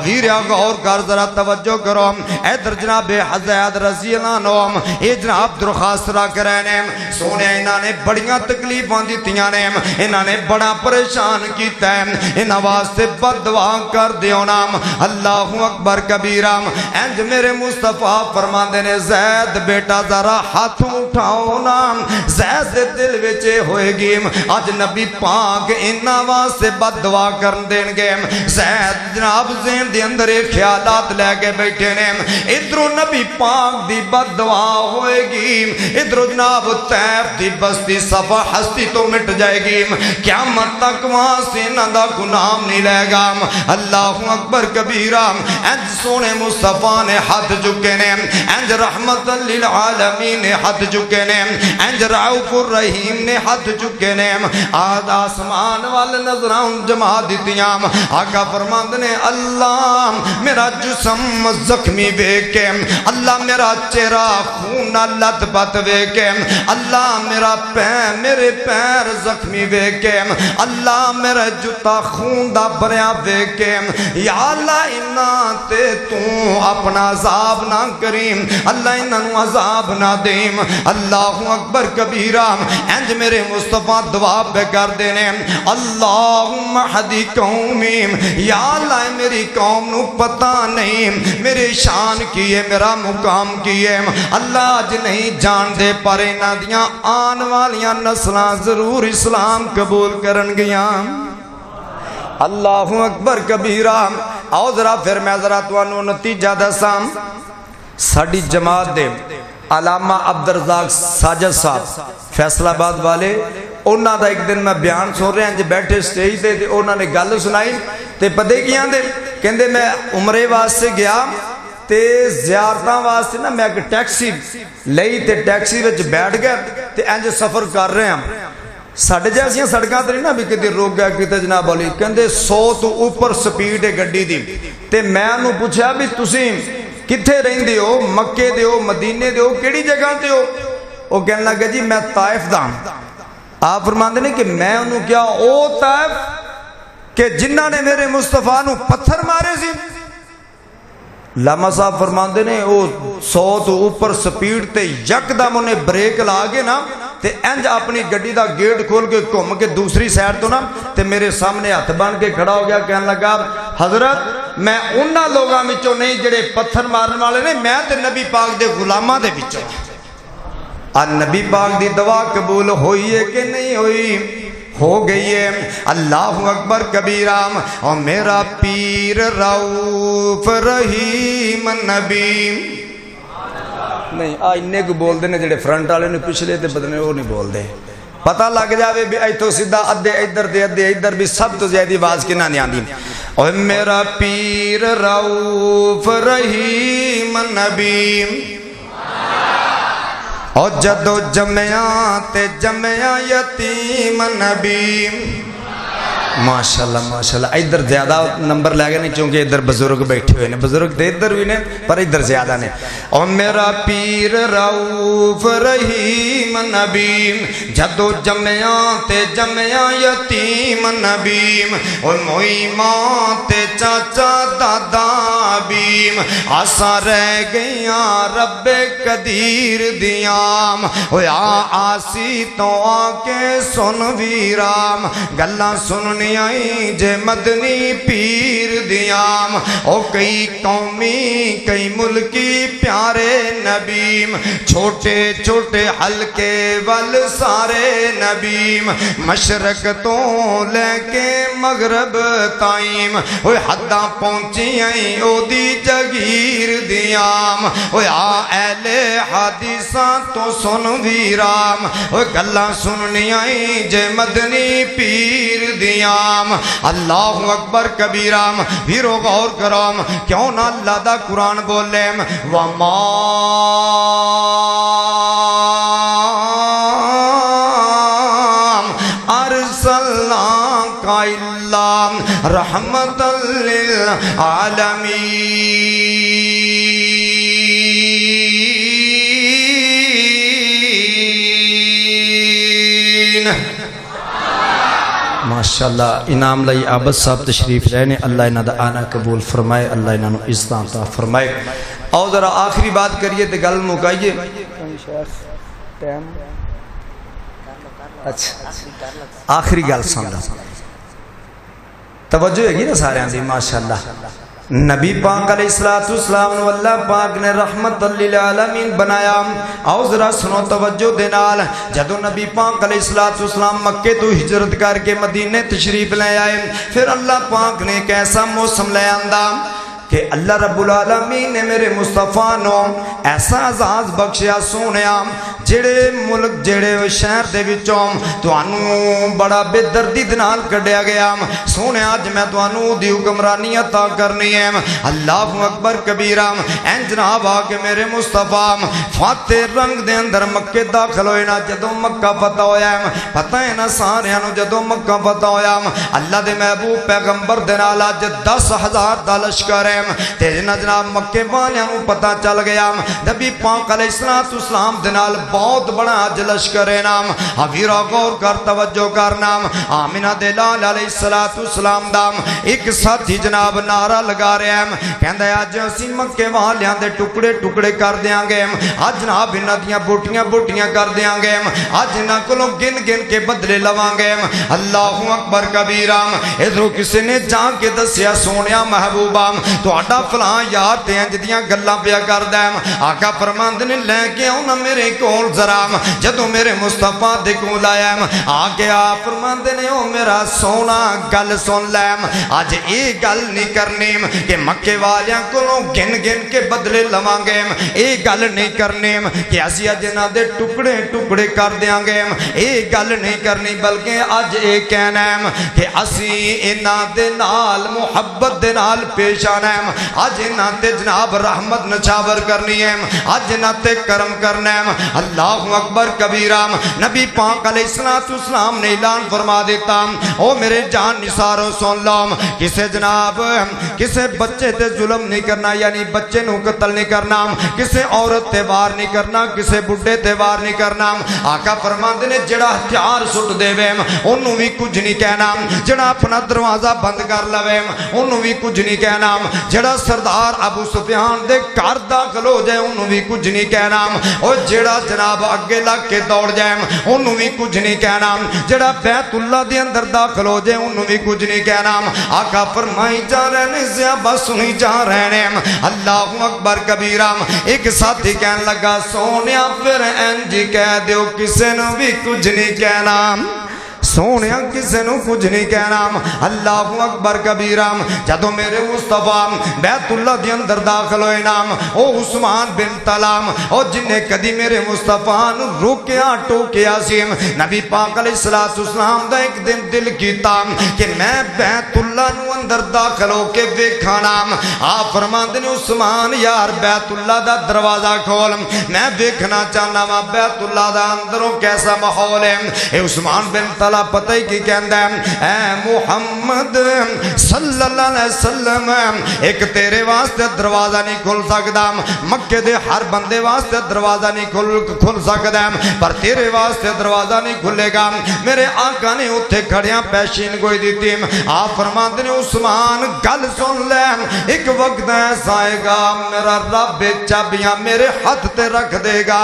ویریا غور کر ذرا توجہ کرو ایدر جناب حضرت رضی اللہ عنہ اے جناب درخواست رکھ رہے ہیں سونے انہاں نے بڑیاں تکلیفاں دیتیاں نے انہاں نے بڑا پریشان کیتا ہے انہاں واسطے بد دعا کر دیو نام اللہ اکبر کبیرہ انج میرے مصطفیٰ فرماندے نے زید بیٹا ذرا ہاتھ اٹھاؤ نام زید دل وچے ہوئے گی آج نبی پاک انہاں واسطے واسطے بد دعا کرن دین گے زید جناب ذہن دے اندر خیالات لے کے بیٹھے نے ادھروں نبی پاک دی بد دعا ہوئے گی ادھروں جناب طیف دی بستی صفا ہستی تو مٹ جائے گی قیامت تک وہاں سے نہ گناہ نہیں لے گا اللہ اکبر کبیرہ انج سونے مصطفیٰ نے ہاتھ چکے نے انج رحمت للعالمین نے ہاتھ چکے نے انج رعوف الرحیم نے ہاتھ چکے نے آج آسمان والے نظران جمع دیتیاں آقا فرماند نے اللہ میرا جسم زخمی بے کے اللہ میرا چہرہ خون لت پت بے کے اللہ میرے پیر زخمی بے کے اللہ میرا جتا خون دا بریا بے کے یا اللہ انہاں تے تو اپنا عذاب نہ کریم اللہ انہاں عذاب نہ دیم اللہ اکبر کبیرہ انج میرے مصطفیٰ دعا پہ کر دینے اللہم حدی قومی یا اللہ میری قوم نو پتہ نہیں میرے شان کی ہے میرا مقام کی ہے اللہ آج نہیں جان دے پر انہاں دیاں آن والیاں نسلاں ضرور اسلام قبول کرن گیاں اللہ اکبر کبیرہ آؤ ذرا پھر میں ذرا توانو نتیجہ دساں ساڑی جماعت دے علامہ عبدالرزاق ساجد صاحب فیصلہ آباد والے انہاں دا ایک دن میں بیان سن رہے ہیں جو بیٹھے سٹیج دے انہاں نے گل سنائی تے پدے کیاں دے کہندے میں عمرے واسطے گیا تے زیارتاں واسطے نا میں ایک ٹیکسی لئی تے ٹیکسی وچ بیٹھ گیا تے انج سفر کر رہے ہیں ساڑھے جیسیاں سڑکاں تے نا بھی کدی روک گیا کتے جناب علی کہندے 100 تو اوپر سپیڈ ہے گڈی دی تے میں انہوں پوچھا بھی تسی کتھے رہندے ہو مکے دے ہو مدینے دے ہو کیڑی جگہ تے ہو وہ کہنے لگا جی میں طائف دا آپ فرماندے نے کہ میں انہوں کیا او طائف کہ جنہاں نے میرے مصطفیٰ نو پتھر مارے سی لاما صاحب فرماندے نے او 100 تو اوپر سپیڈ تے یک دم انہیں بریک لا کے نا تے انج اپنی گڈی دا گیٹ کھول کے گھوم کے دوسری سائڈ تو نا تے میرے سامنے ہاتھ بن کے کھڑا ہو گیا کہنے لگا حضرت میں انہاں لوگاں وچوں نہیں جڑے پتھر مارن والے نے میں تے نبی پاک دے غلاماں دے وچوں نبی پاک دی دعا قبول ہوئی ہے کہ نہیں ہوئی ہو گئی ہے اللہ اکبر کبیرہ اور میرا پیر رعوف رحیم نبی نہیں انہیں کو بول دے جڑے فرنٹ والے نے پچھلے تے بدنے وہ نہیں بول دے پتہ لگ جاوے بھی ایتھوں سیدھا ادھے ادھر بھی سب تو زیادہ آواز کنا نہیں آندی اور میرا پیر رعوف رحیم نبی اور جدو جمعیاں تے جمعیاں یتیم نبی ماشاءاللہ ماشاءاللہ ادھر زیادہ نمبر لے گئے نہیں چونکہ ادھر بزرگ بیٹھے ہوئے ہیں بزرگ تے ادھر بھی نہیں پر ادھر زیادہ نہیں اور میرا پیر رعوف رحیم نبی جدو جمعیاں تے جمعیاں یتیم نبی اور موئی ماں تے چاچا دادا بیم آسا رہ گئیاں رب قدیر دیام ہویا آسی تو آکے سن ویرام گلہ سننی آئی جے مدنی پیر دیام او کئی قومی کئی ملکی پیارے نبیم چھوٹے چھوٹے حلقے ول سارے نبیم مشرق تو لے کے مغرب تائیم ہوئے حداں پہنچی آئی او دی جگیر دیام ہوئے اہل حدیثاں تو سن ویرام ہوئے گلہ سننی آئی جے مدنی پیر دیام اللہ اکبر کبیرام بھیرو غور کرام کیوں نہ اللہ دا قرآن بولیم وَمَا أَرْسَلْنَاكَ إِلَّا رَحْمَةً لِلْعَالَمِينَ ماشاءاللہ انعام لائی عابد صاحب تشریف رہنے اللہ انہا دا آنا قبول فرمائے اللہ انہا نو عزتاں عطا فرمائے اور ذرا آخری بات کریے تے گل مکائیے اچھا آخری گل سن رہا توجہ ہے گی نا سارے آن دی ماشاءاللہ نبی پاک علیہ السلام نو اللہ پاک نے رحمت للعالمین بنایا. آؤ ذرا سنو توجہ دے نال. جدو نبی پاک علیہ السلام مکے تو ہجرت کر کے مدینے تشریف لے آئے, پھر اللہ پاک نے ایک ایسا موسم لے آندا کہ اللہ رب العالمین نے میرے مصطفیٰ نو ایسا اعزاز بخشیا سونیا, جڑے ملک جڑے شہر دے وچوں تانوں بڑا بے دردی دے نال کڈیا گیا, سونیا اج میں تانوں دی حکمرانی عطا کرنی ہے. اللہ اکبر کبیرہ. این جناب آ کے میرے مصطفیٰ فاتح رنگ دے اندر مکے داخل ہوئے نا. جدوں مکہ فتح ہویا, پتہ ہے نا ساریاں نو جدوں مکہ فتح ہویا, اللہ دے محبوب پیغمبر دے نال اج 10,000 دا لشکر ہے. تے جناب مکے والیاں نو پتہ چل گیا نبی پاک علیہ السلام دے نال بہت بڑا اج لشکر ہے نام. حویرا غور کر توجہ کرنا. آمینہ دے لال علیہ السلام دا ایک ساتھی جناب نعرہ لگا رہے ہیں, کہندا ہے اج اسی مکے والیاں دے ٹکڑے ٹکڑے کر دیاں گے, اج جناب انہاں دیاں بوٹیاں بوٹیاں کر دیاں گے, اج انہاں کولوں گن گن کے بدلے لواں گے. اللہ اکبر کبیرہ. ادھروں کسی نے جا کے دسیا سونیا محبوبہ تہاڈا فلاں یار تے انج دیاں گلاں پیا کردا ہے. آقا فرماندے نے لے کے آؤ نا میرے کول ذرا. جدوں میرے مصطفیٰ دے کول آیا آ کے آپ فرماندے نے او میرا سونا گل سن لے, اج اے گل نہیں کرنی کہ مکے والیاں کولوں گن گن کے بدلے لواں گے, اے گل نہیں کرنی کہ اسی اج انہاں دے ٹکڑے ٹکڑے کر دیاں گے, اے گل نہیں کرنی بلکہ اج اے کہنا ہے کہ اسی انہاں دے نال محبت دے نال پیش آنا ہے. اج انہاں تے جناب رحمت نچھاور کرنی ہے, اج انہاں تے کرم کرنا ہے. اللہ اکبر کبیرہ. نبی پاک علیہ السلام نے اعلان فرما دیتا, او میرے جان نثارو سن لو, کسے جناب کسے بچے تے ظلم نہیں کرنا, یعنی بچے نو قتل نہیں کرنا, کسے عورت تے وار نہیں کرنا, کسے بڈھے تے وار نہیں کرنا. آقا فرماندے نے جڑا ہتھیار سٹ دے وے اونوں وی کچھ نہیں کہنا, جڑا اپنا دروازہ بند کر لوے اونوں وی کچھ نہیں کہنا, جڑا سردار ابو سفیان دے گھر داخل ہو جائے انہوں بھی کچھ نہیں کہنا, اور جڑا جناب اگے لگ کے دوڑ جائے انہوں بھی کچھ نہیں کہنا, جڑا بیت اللہ دے اندر داخل ہو جائے انہوں بھی کچھ نہیں کہنا. آقا فرمائی جا رہے زیابہ سنی جا رہے. اللہ اکبر کبیرہ. ایک ساتھی کہنے لگا سونیا پھر انجی کہہ دیو کسے نو بھی کچھ نہیں کہنا, سونیا کسے نو کچھ نہیں کہنا. اللہ اکبر کبیرہ. جدو میرے مصطفیٰ بیت اللہ دے اندر داخل ہوئے نام او عثمان بن طلحہ, او جن نے کدی میرے مصطفیٰ نو روکیا ٹوکیا سی, نبی پاک علیہ السلام دا ایک دن دل کیتا کہ میں بیت اللہ نو اندر داخل ہو کے ویکھاں نام. آپ فرماندے نے عثمان یار بیت اللہ دا دروازہ کھول, میں ویکھنا چاہنا وا بیت اللہ دا اندروں کیسا ماحول ہے. اے عثمان بن طلحہ پتہ ہی کی کہندا ہے, اے محمد صلی اللہ علیہ وسلم ایک تیرے واسطے دروازہ نہیں کھل سکدا, مکے دے ہر بندے واسطے دروازہ نہیں کھل سکدا, پر تیرے واسطے دروازہ نہیں کھلے گا. میرے آقا نے اتھے کھڑیاں پیشین گوئی دیتی. آپ فرماندے نے عثمان گل سن لے, ایک وقت ایسا آئے گا میرا رب چابیاں میرے ہاتھ تے رکھ دے گا.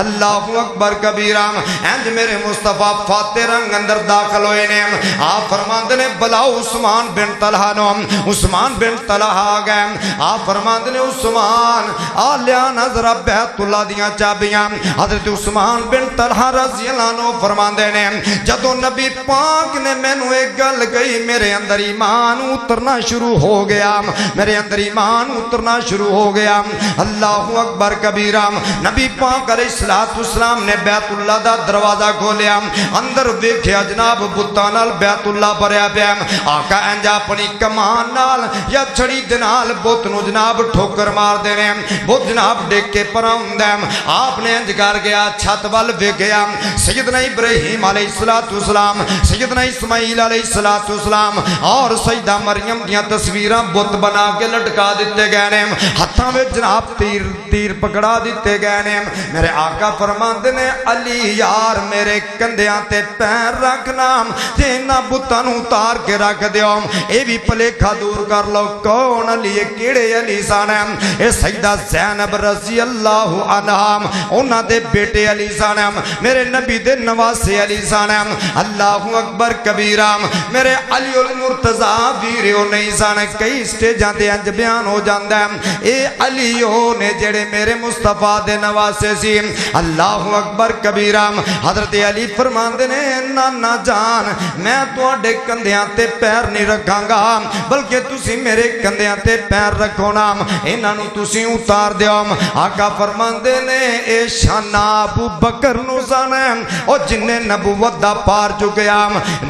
اللہ اکبر کبیرہ. اینج میرے مصطفیٰ فاتح رنگ اندر داخل ہوئے نے. آپ فرماندے نے بلاؤ عثمان بن طلحہ نو. عثمان بن طلحہ آ گئے. آپ فرماندے نے عثمان آ لیا نظر بیت اللہ دیاں چابیاں. حضرت عثمان بن طلحہ رضی اللہ عنہ فرماندے نے جدو نبی پاک نے مینوں ایک گل کہی میرے اندر ایمان اترنا شروع ہو گیا, میرے اندر ایمان اترنا شروع ہو گیا. اللہ اکبر کبیرہ. نبی پاک علیہ السلام نے بیت اللہ دا دروازہ کھولیا, اندر ویکھیا جناب بتاں نال بیت اللہ بھریا پیا. آقا انج اپنی کمان نال یا چھڑی دے نال بت نو جناب ٹھوکر مار دے نے, بت جناب ڈگ کے پرا ہوندا. آپ نے انج کر گیا چھت ول ویکھیا سیدنا ابراہیم علیہ السلام, سیدنا اسماعیل علیہ السلام اور سیدہ مریم دیاں تصویراں بت بنا کے لٹکا دیتے گئے نے, ہتھاں وچ جناب تیر پکڑا دیتے گئے نے. میرے آقا فرماندے نے علی یار میرے کندھیاں تے پیر رکھنا تے انہاں بتاں نوں اتار کے رکھ دیو اے بھی بھلیکھا دور کر لو کون علی کیڑے علی سن اے سیدہ زینب رضی اللہ عنہا انہاں دے بیٹے علی سن میرے نبی دے نواسے علی سن اللہ اکبر کبیرہ میرے علی المرتضی ویریو نہیں سن کئی سٹیجاں تے انج بیان ہو جاندا اے علیو نے جڑے میرے مصطفیٰ دے نواسے سی اللہ اکبر کبیرہ حضرت علی فرماندے نے نانا جان میں تواڈے کندھیاں تے پیر نہیں رکھاں گا بلکہ تسی میرے کندھیاں تے پیر رکھو نا انہاں نوں تسی اتار دیو آقا فرماندے نے اے شان ابو بکر نو سن او جن نے نبوت دا پار چکیا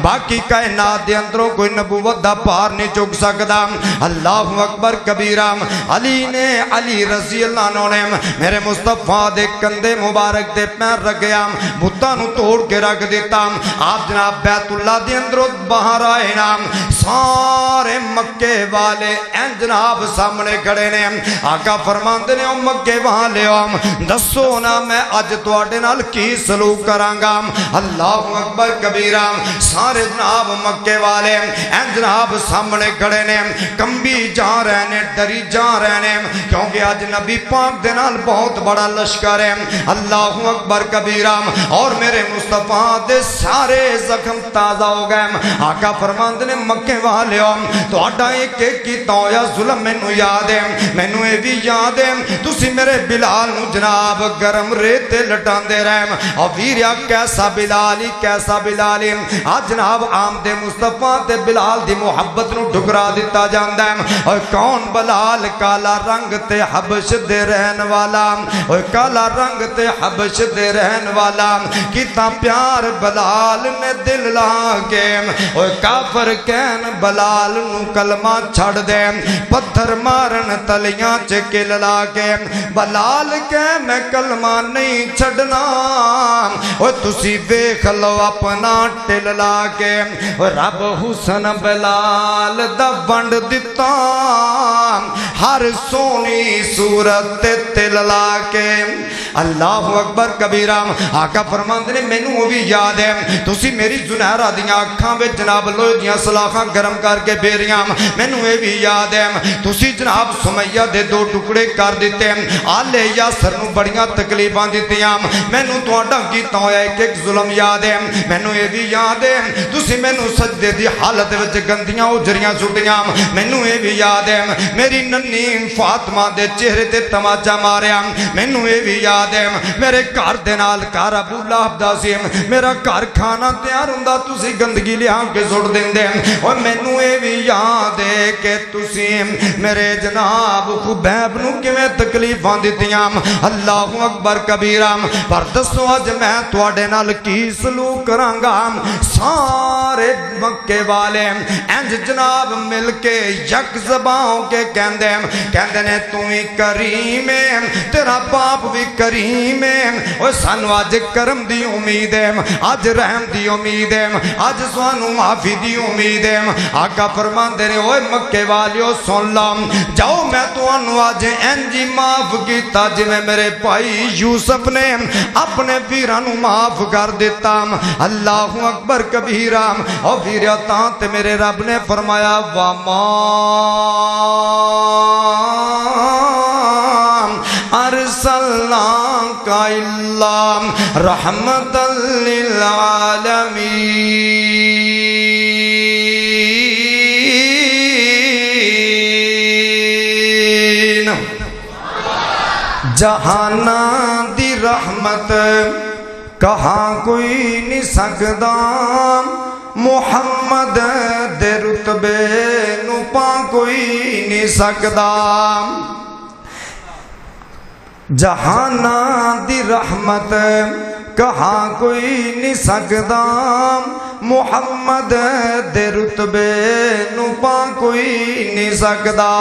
باقی کائنات دے اندروں کوئی نبوت دا پار نہیں چک سکدا اللہ اکبر کبیرہ علی نے علی رضی اللہ عنہ نے میرے مصطفیٰ دے کندھے مبارک دے پیر رکھیا بتاں نوں توڑ کے رکھ دیتا آپ جناب بیت اللہ دے اندروں باہر آئے نا سارے مکے والے این جناب سامنے کھڑے نے آقا فرماندے نے او مکے والے دسو نا میں اج تواڈے نال کی سلوک کراں گا اللہ اکبر کبیرہ سارے جناب مکے والے این جناب سامنے کھڑے نے کمبی جا رہے نے ڈری جا رہے نے کیونکہ اج نبی پاک دے نال بہت بڑا لشکر ہے اللہ اکبر کبیرہ اور میرے مصطفیٰ دے سارے زخم تازہ ہو گئے آقا فرماندے نے مکے والے تہاڈا ایک ایک کیتا ہویا ظلم مینوں یاد ہے مینوں اے وی یاد ہے تسی میرے بلال نو جناب گرم ریت لٹاندے رہے او ویریا کیسا بلالی آج جناب آمد مصطفیٰ تے بلال دی محبت نو ٹھکرا دیتا جاندا ہے اور کون بلال کالا رنگ تے حبش دے رہن والا اور کالا رنگ تے حبش دے رہن والا کیتا پیار بلال نے دل لا کے اور کافر کہن بلال نو کلمہ چھڑ دے پتھر مارن تلیاں چکل لا کے بلال کہ میں کلمہ نہیں چھڑنا اور تسی دیکھ لو اپنا ٹل لا کے رب حسن بلال دا بند دیتا ہر سونی صورت تل لا کے اللہ اکبر کبیرہ آقا فرماندے نے مینوں بھی یاد ہے تسی میری زنہرا دیاں اکھاں وچ جناب لوہے دیاں سلاخاں گرم کر کے بیریاں مینوں اے بھی یاد ہے تسی جناب سمیہ دے دو ٹکڑے کر دیتے آلے یاسر نو بڑیاں تکلیفاں دتیاں مینوں تہاڈا کیتا ہویا ایک ایک ظلم یاد ہے مینوں اے بھی یاد ہے تسی مینوں سجدے دی حالت وچ گندیاں اجریاں سٹیاں مینوں اے بھی یاد ہے میری ننی فاطمہ دے چہرے تے تماچا ماریا مینوں اے بھی یاد ہے میرے گھر دے نال گھر ابو لہب دا سی میرا گھر کھانا تیار ہوندا تسی گندگی لیا کے سٹ دیندے اور مینوں اے بھی یاد ہے کہ تسی میرے جناب خبیب نو کیویں تکلیفاں دتیاں اللہ اکبر کبیرہ پر دسو اج میں تواڈے نال کی سلوک کراں گا سارے مکے والے انج جناب مل کے یک زباں ہو کے کہندے نے تو ہی کریم ہے تیرا باپ بھی کریم ہے او سانو اج کرم دی امید ہے اج رحم دی امید ہے اج سانو معافی دی امید ہے آقا فرماندے نے اوے مکے والیو سن لا جاؤ میں تانوں اج انجی معاف کیتا جویں میرے بھائی یوسف نے اپنے ویراں نوں معاف کر دیتا اللہ اکبر کبیرہ او ویریا تاں تے میرے رب نے فرمایا وما ارسلناک الا رحمتا للعالمین جہانا دی رحمت کہاں کوئی نہیں سکدا محمد دے رتبے نو پا کوئی نہیں سکدا جہانا دی رحمت کہاں کوئی نہیں سکدا محمد دے رتبے نو پا کوئی نہیں سکدا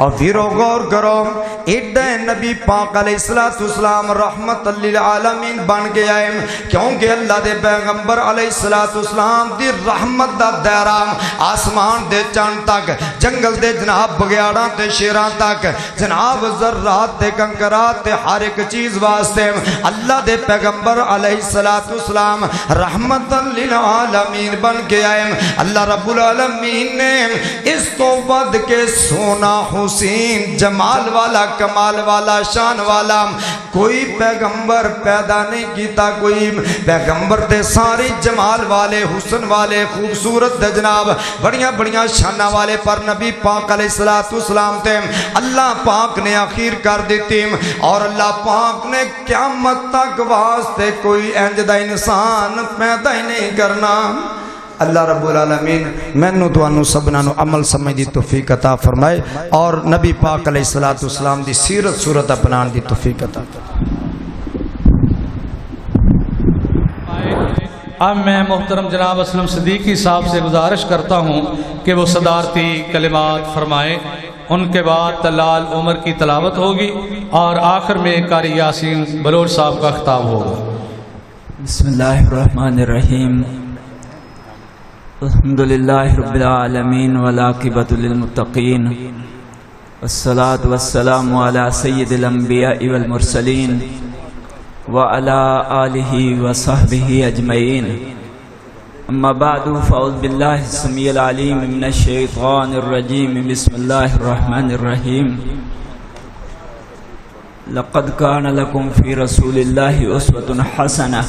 اور پھر غور کرو ایڈا نبی پاک علیہ السلام رحمت للعالمین بن کے آئے کیونکہ اللہ دے پیغمبر علیہ السلام دی رحمت دا دائرہ آسمان دے چاند تک جنگل دے جناب بگیاڑاں تے شیراں تک جناب ذرات تے کنکرات تے ہر ایک چیز واسطے اللہ دے پیغمبر علیہ السلام رحمت للعالمین بن کے آئے اللہ رب العالمین نے اس تو ود کے سونا حسین جمال والا کمال والا شان والا کوئی پیغمبر پیدا نہیں کیتا کوئی پیغمبر تے ساری جمال والے حسن والے خوبصورت دے جناب بڑیاں بڑیاں شانہ والے پر نبی پاک علیہ السلام تے اللہ پاک نے آخیر کر دیتی اور اللہ پاک نے قیامت تک واسطے کوئی انجدہ انسان پیدا ہی نہیں کرنا اللہ رب العالمین مینوں تانوں سبنا نو عمل سمجھ دی توفیق عطا فرمائے اور نبی پاک علیہ السلام دی سیرت صورت اپنان دی توفیق عطا فرمائے۔ اب میں محترم جناب اسلم صدیقی صاحب سے گزارش کرتا ہوں کہ وہ صدارتی کلمات فرمائیں، ان کے بعد طلال عمر کی تلاوت ہوگی اور آخر میں قاری یاسین بلوچ صاحب کا خطاب ہوگا۔ بسم اللہ الرحمن الرحیم، الحمدللہ رب العالمین والعاقبۃ للمتقین والصلاة والسلام علی سید الانبیاء والمرسلین وعلى آلہ وصحبہ اجمعین، اما بعد فاعوذ باللہ السمیع العلیم من الشیطان الرجیم، بسم اللہ الرحمن الرحیم، لقد کان لکم فی رسول اللہ اسوۃ حسنہ۔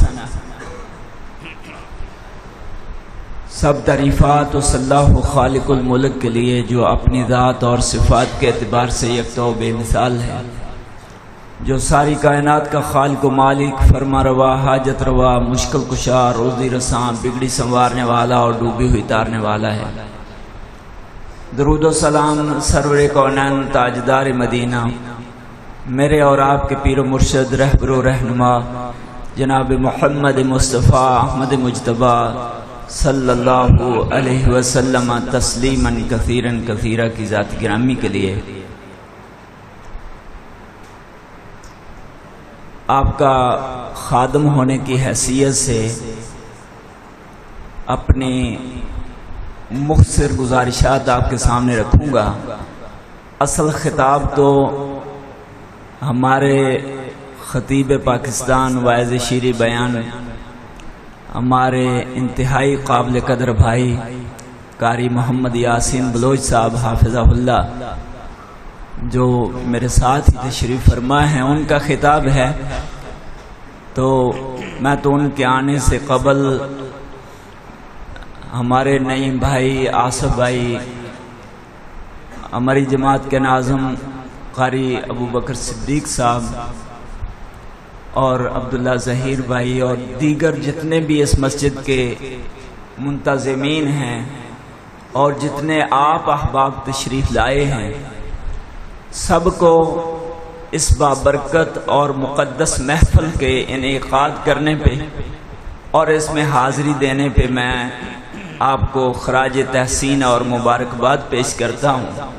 سب تعریفات و صلاح خالق الملک کے لیے جو اپنی ذات اور صفات کے اعتبار سے یکتا و بے مثال ہے، جو ساری کائنات کا خالق و مالک، فرما روا، حاجت روا، مشکل کشا، روزی رساں، بگڑی سنوارنے والا اور ڈوبی ہوئی تارنے والا ہے۔ درود و سلام سرور کونین تاجدار مدینہ، میرے اور آپ کے پیر و مرشد رہبر و رہنما جناب محمد مصطفیٰ احمد مجتبیٰ صلی اللہ علیہ وسلم تسلیما کثیرا کثیرا کی ذات گرامی کے لیے آپ کا خادم ہونے کی حیثیت سے اپنی مختصر گزارشات آپ کے سامنے رکھوں گا۔ اصل خطاب تو ہمارے خطیب پاکستان واعظ شیریں بیان ہمارے انتہائی قابل قدر بھائی قاری محمد یاسین بلوچ صاحب حافظہ اللہ جو میرے ساتھ ہی تشریف فرما ہیں، ان کا خطاب ہے، تو میں تو ان کے آنے سے قبل ہمارے نعیم بھائی آصف بھائی، ہماری جماعت کے ناظم قاری ابو بکر صدیق صاحب اور عبداللہ ظہیر بھائی اور دیگر جتنے بھی اس مسجد کے منتظمین ہیں اور جتنے آپ احباب تشریف لائے ہیں، سب کو اس بابرکت اور مقدس محفل کے انعقاد کرنے پہ اور اس میں حاضری دینے پہ میں آپ کو خراج تحسین اور مبارکباد پیش کرتا ہوں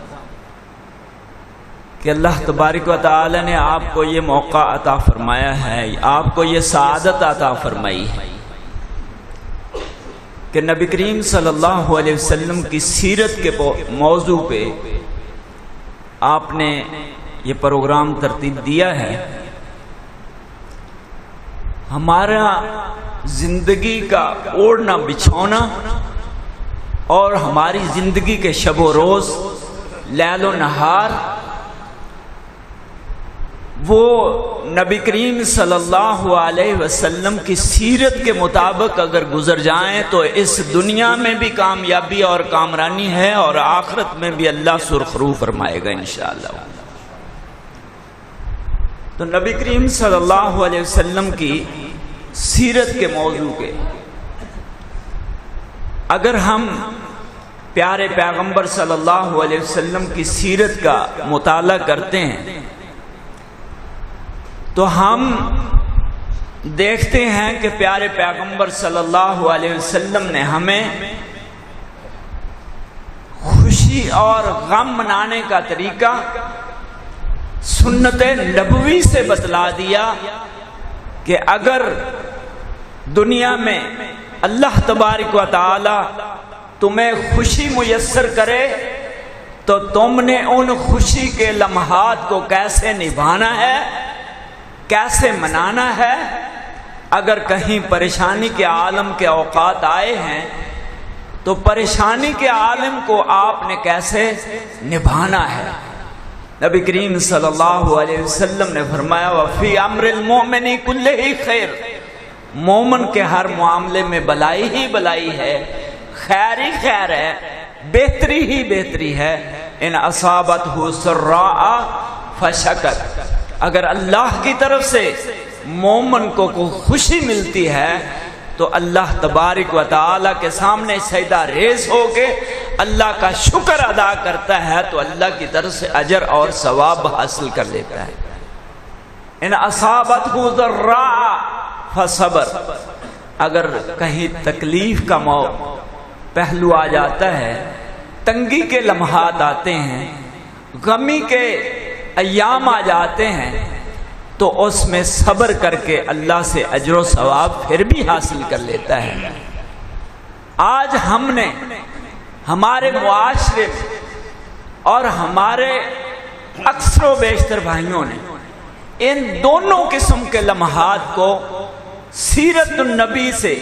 کہ اللہ تبارک و تعالی نے آپ کو یہ موقع عطا فرمایا ہے، آپ کو یہ سعادت عطا فرمائی ہے کہ نبی کریم صلی اللہ علیہ وسلم کی سیرت کے موضوع پہ آپ نے یہ پروگرام ترتیب دیا ہے۔ ہمارا زندگی کا اوڑھنا بچھونا اور ہماری زندگی کے شب و روز، لیل و نہار، وہ نبی کریم صلی اللہ علیہ وسلم کی سیرت کے مطابق اگر گزر جائیں تو اس دنیا میں بھی کامیابی اور کامرانی ہے اور آخرت میں بھی اللہ سرخرو فرمائے گا انشاءاللہ۔ تو نبی کریم صلی اللہ علیہ وسلم کی سیرت کے موضوع کے اگر ہم پیارے پیغمبر صلی اللہ علیہ وسلم کی سیرت کا مطالعہ کرتے ہیں تو ہم دیکھتے ہیں کہ پیارے پیغمبر صلی اللہ علیہ وسلم نے ہمیں خوشی خوشی اور غم منانے کا طریقہ سنت نبوی سے بتلا دیا کہ اگر دنیا میں اللہ تبارک و تعالی تمہیں خوشی میسر کرے تو تم نے ان خوشی کے لمحات کو کیسے نبھانا ہے، کیسے منانا ہے۔ اگر کہیں پریشانی کے عالم کے اوقات آئے ہیں تو پریشانی کے عالم کو آپ نے کیسے نبھانا ہے۔ نبی کریم صلی اللہ علیہ وسلم نے فرمایا وفی امر المؤمن کلہ خیر، مومن کے ہر معاملے میں بلائی ہی بلائی ہے، خیر ہی خیر ہے، بہتری ہی بہتری ہے۔ ان اصابتہ سراء فشکر، اگر اللہ کی طرف سے مومن کو کوئی خوشی ملتی ہے تو اللہ تبارک و تعالی کے سامنے سجدہ ریز ہو کے اللہ کا شکر ادا کرتا ہے تو اللہ کی طرف سے اجر اور ثواب حاصل کر لیتا ہے۔ ان اصابتہ ضراء فصبر، اگر کہیں تکلیف کا پہلو آ جاتا ہے، تنگی کے لمحات آتے ہیں، غمی کے ایام آ جاتے ہیں تو اس میں صبر کر کے اللہ سے اجر و ثواب پھر بھی حاصل کر لیتا ہے۔ آج ہم نے ہمارے معاشرے میں اور ہمارے اکثر و بیشتر بھائیوں نے ان دونوں قسم کے لمحات کو سیرت النبی سے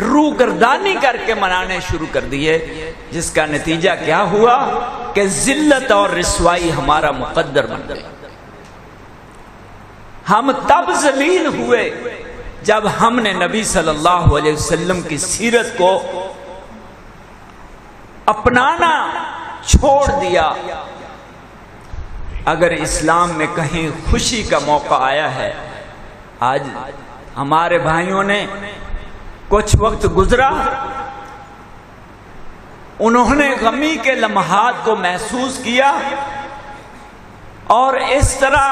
روگردانی کر کے منانے شروع کر دیے، جس کا نتیجہ کیا ہوا کہ ذلت اور رسوائی ہمارا مقدر بن گئی۔ ہم تب ذلیل ہوئے جب ہم نے نبی صلی اللہ علیہ وسلم کی سیرت کو اپنانا چھوڑ دیا۔ اگر اسلام میں کہیں خوشی کا موقع آیا ہے، آج ہمارے بھائیوں نے کچھ وقت گزرا، انہوں نے غمی کے لمحات کو محسوس کیا اور اس طرح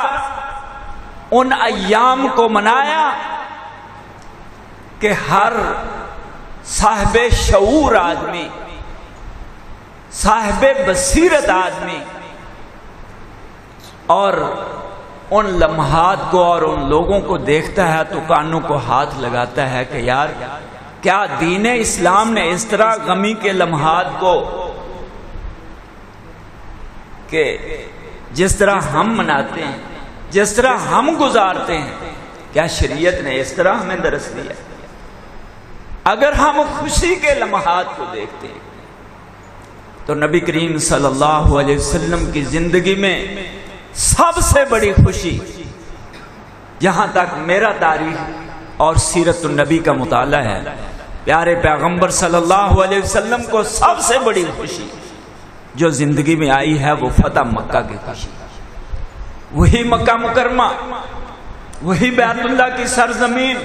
ان ایام کو منایا کہ ہر صاحب شعور آدمی، صاحب بصیرت آدمی اور ان لمحات کو اور ان لوگوں کو دیکھتا ہے تو کانوں کو ہاتھ لگاتا ہے کہ یار کیا دین اسلام نے اس طرح غمی کے لمحات کو کہ جس طرح ہم مناتے ہیں، جس طرح ہم گزارتے ہیں، کیا شریعت نے اس طرح ہمیں درس دیا؟ اگر ہم خوشی کے لمحات کو دیکھتے ہیں تو نبی کریم صلی اللہ علیہ وسلم کی زندگی میں سب سے بڑی خوشی، جہاں تک میرا تاریخ اور سیرت النبی کا مطالعہ ہے، پیارے پیغمبر صلی اللہ علیہ وسلم کو سب سے بڑی خوشی جو زندگی میں آئی ہے وہ فتح مکہ کی خوشی۔ وہی مکہ مکرمہ، وہی بیت اللہ کی سرزمین،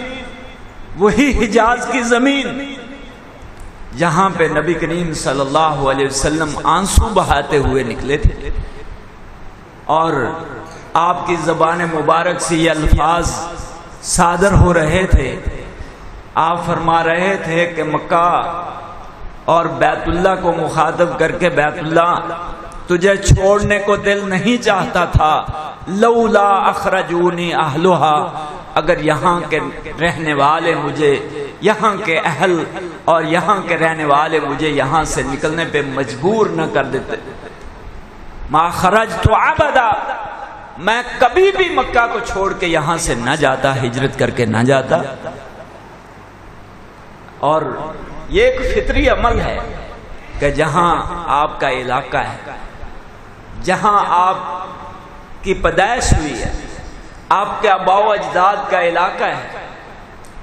وہی حجاز کی زمین جہاں پہ نبی کریم صلی اللہ علیہ وسلم آنسو بہاتے ہوئے نکلے تھے اور آپ کی زبان مبارک سے یہ الفاظ صادر ہو رہے تھے۔ آپ فرما رہے تھے کہ مکہ اور بیت اللہ کو مخاطب کر کے، بیت اللہ تجھے چھوڑنے کو دل نہیں چاہتا تھا، لولا اخرجونی اہلھا، اگر یہاں کے رہنے والے مجھے، یہاں کے اہل اور یہاں کے رہنے والے مجھے یہاں سے نکلنے پہ مجبور نہ کر دیتے، ما خرجت عبدا، میں کبھی بھی مکہ کو چھوڑ کے یہاں سے نہ جاتا، ہجرت کر کے نہ جاتا۔ اور یہ ایک فطری عمل ہے کہ جہاں آپ کا علاقہ ہے، جہاں آپ کی پیدائش ہوئی ہے، آپ کے آباء و اجداد کا علاقہ ہے،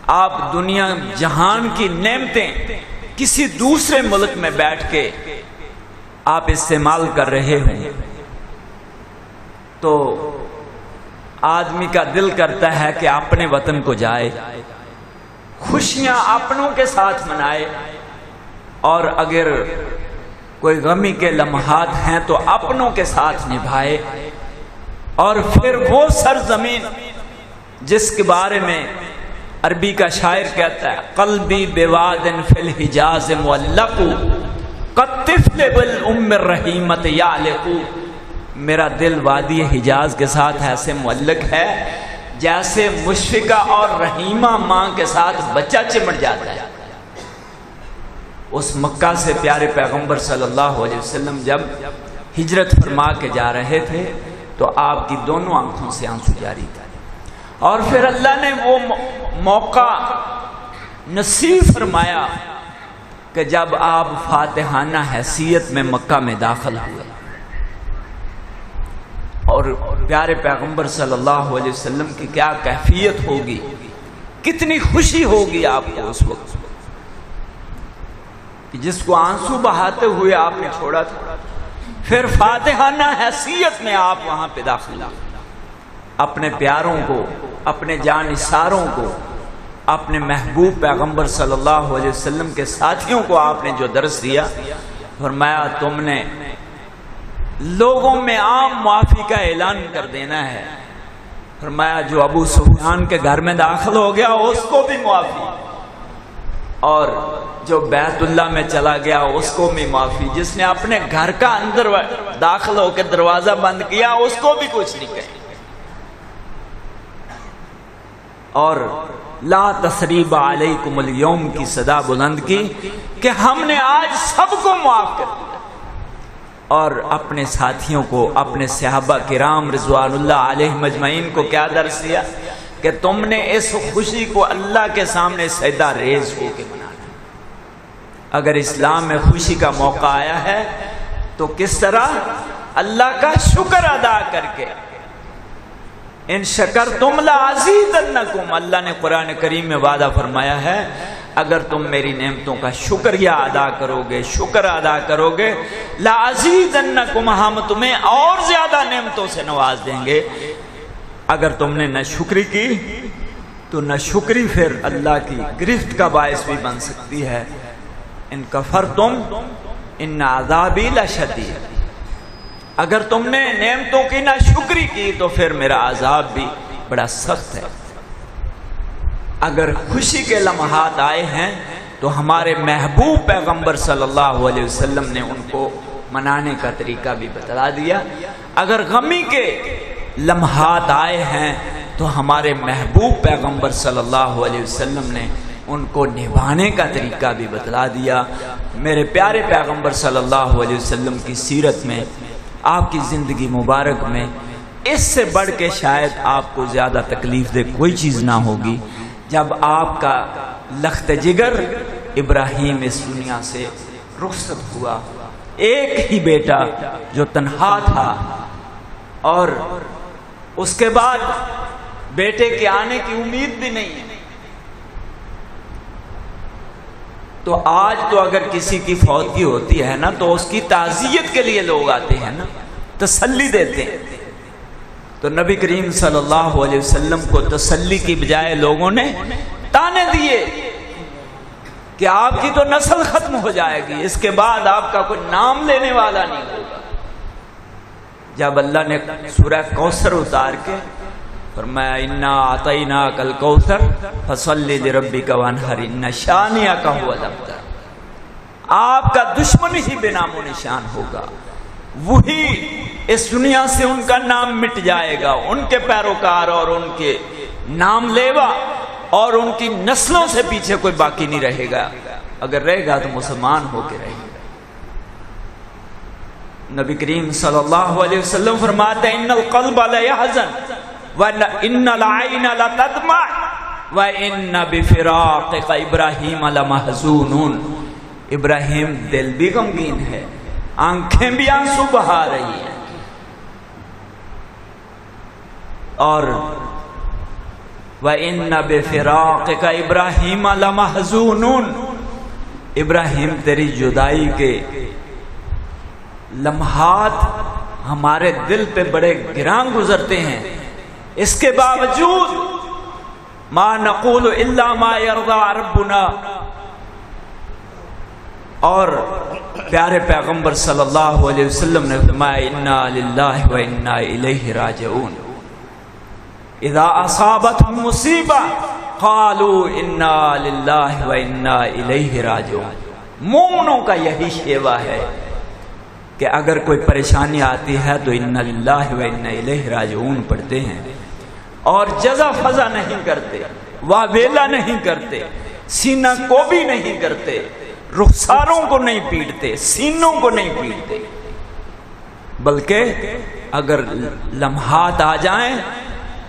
آپ دنیا جہان کی نعمتیں کسی دوسرے ملک میں بیٹھ کے آپ استعمال کر رہے ہوں تو آدمی کا دل کرتا ہے کہ اپنے وطن کو جائے، خوشیاں اپنوں کے ساتھ منائے، اور اگر کوئی غمی کے لمحات ہیں تو اپنوں کے ساتھ نبھائے۔ اور پھر وہ سرزمین جس کے بارے میں عربی کا شاعر کہتا ہے قلبی بواد فی الحجاز معلق، قطفل بالام الرحیمت یعلق، میرا دل وادی حجاز کے ساتھ ایسے معلق ہے جیسے مشفقہ اور رحیمہ ماں کے ساتھ بچہ چمٹ جاتا ہے۔ اس مکہ سے پیارے پیغمبر صلی اللہ علیہ وسلم جب ہجرت فرما کے جا رہے تھے تو آپ کی دونوں آنکھوں سے آنسو جاری تھا، اور پھر اللہ نے وہ موقع نصیب فرمایا کہ جب آپ فاتحانہ حیثیت میں مکہ میں داخل ہوئے، اور پیارے پیغمبر صلی اللہ علیہ وسلم کی کیا کیفیت ہوگی، کتنی خوشی ہوگی آپ کو اس وقت کہ جس کو آنسو بہاتے ہوئے آپ نے چھوڑا تھا، پھر فاتحانہ حیثیت میں آپ وہاں پہ داخل ہوئے، اپنے پیاروں کو، اپنے جانثاروں کو، اپنے محبوب پیغمبر صلی اللہ علیہ وسلم کے ساتھیوں کو آپ نے جو درس دیا، فرمایا تم نے لوگوں میں عام معافی کا اعلان کر دینا ہے۔ فرمایا جو ابو سفیان کے گھر میں داخل ہو گیا اس کو بھی معافی، اور جو بیت اللہ میں چلا گیا اس کو بھی معافی، جس نے اپنے گھر کا اندر داخل ہو کے دروازہ بند کیا اس کو بھی کچھ نہیں کہے۔ اور لا تثریب علیکم اليوم کی صدا بلند کی کہ ہم نے آج سب کو معاف کر دیا، اور اپنے ساتھیوں کو، اپنے صحابہ کرام رضوان اللہ علیہ مجمعین کو کیا درس دیا کہ تم نے اس خوشی کو اللہ کے سامنے سجدہ ریز ہو کے منانا۔ اگر اسلام میں خوشی کا موقع آیا ہے تو کس طرح اللہ کا شکر ادا کر کے، ان شکرتم لازیدنکم، اللہ نے قرآن کریم میں وعدہ فرمایا ہے اگر تم میری نعمتوں کا شکریہ ادا کرو گے، شکر ادا کرو گے، لازیدنکم، ہم تمہیں اور زیادہ نعمتوں سے نواز دیں گے۔ اگر تم نے نہ شکری کی تو نہ شکری پھر اللہ کی گرفت کا باعث بھی بن سکتی ہے۔ ان کفرتم ان عذابی لشدید، اگر تم نے نعمتوں کی نہ شکری کی تو پھر میرا عذاب بھی بڑا سخت ہے۔ اگر خوشی کے لمحات آئے ہیں تو ہمارے محبوب پیغمبر صلی اللہ علیہ وسلم نے ان کو منانے کا طریقہ بھی بتلا دیا۔ اگر غمی کے لمحات آئے ہیں تو ہمارے محبوب پیغمبر صلی اللہ علیہ وسلم نے ان کو نبھانے کا طریقہ بھی بتلا دیا۔ میرے پیارے پیغمبر صلی اللہ علیہ وسلم کی سیرت میں، آپ کی زندگی مبارک میں اس سے بڑھ کے شاید آپ کو زیادہ تکلیف دہ کوئی چیز نہ ہوگی جب آپ کا لخت جگر ابراہیم اس دنیا سے رخصت ہوا، ایک ہی بیٹا جو تنہا تھا، اور اس کے بعد بیٹے کے آنے کی امید بھی نہیں ہے۔ تو آج تو اگر کسی کی فوتگی ہوتی ہے نا تو اس کی تعزیت کے لیے لوگ آتے ہیں نا، تسلی دیتے ہیں، تو نبی کریم صلی اللہ علیہ وسلم کو تسلی کی بجائے لوگوں نے تانے دیے کہ آپ کی تو نسل ختم ہو جائے گی، اس کے بعد آپ کا کوئی نام لینے والا نہیں ہوگا۔ جب اللہ نے سورہ کوثر اتار کے فرمایا انا اعطیناک الکوثر فصلی لربک وانحر ان شانئک ھو الابتر، آپ کا دشمن ہی بے نام و نشان ہوگا، وہی اس دنیا سے ان کا نام مٹ جائے گا، ان کے پیروکار اور ان کے نام لیوا اور ان کی نسلوں سے پیچھے کوئی باقی نہیں رہے گا، اگر رہے گا تو مسلمان ہو کے رہے گا۔ نبی کریم صلی اللہ علیہ وسلم فرماتے ہیں ان القلب لیحزن وان العین لتدمع وان بفراقک ابراہیم لمحزون، ابراہیم دل بھی غمگین ہے، آنکھیں بھی آنسو بہا رہی ہیں، اور وَإِنَّ بِفِرَاقِكَ إِبْرَاهِيمَ لَمَحْزُونٌ، ابراہیم تیری جدائی کے لمحات ہمارے دل پہ بڑے گراں گزرتے ہیں، اس کے باوجود مَا نَقُولُ إِلَّا مَا يَرْضَى رَبُّنَا، اور پیارے پیغمبر صلی اللہ علیہ وسلم نے فرمایا اِنَّا لِلَّهِ وَإِنَّا إِلَيْهِ رَاجِعُونَ، اذا اصابتهم مصیبہ قالوا انا للہ و انا الیہ راجعون، مومنوں کا یہی شیوا ہے کہ اگر کوئی پریشانی آتی ہے تو انا للہ و انا الیہ راجعون پڑھتے ہیں، اور جزا فضا نہیں کرتے، واویلا نہیں کرتے، سینہ کو بھی نہیں کرتے، رخساروں کو نہیں پیٹتے، سینوں کو نہیں پیٹتے، بلکہ اگر لمحات آ جائیں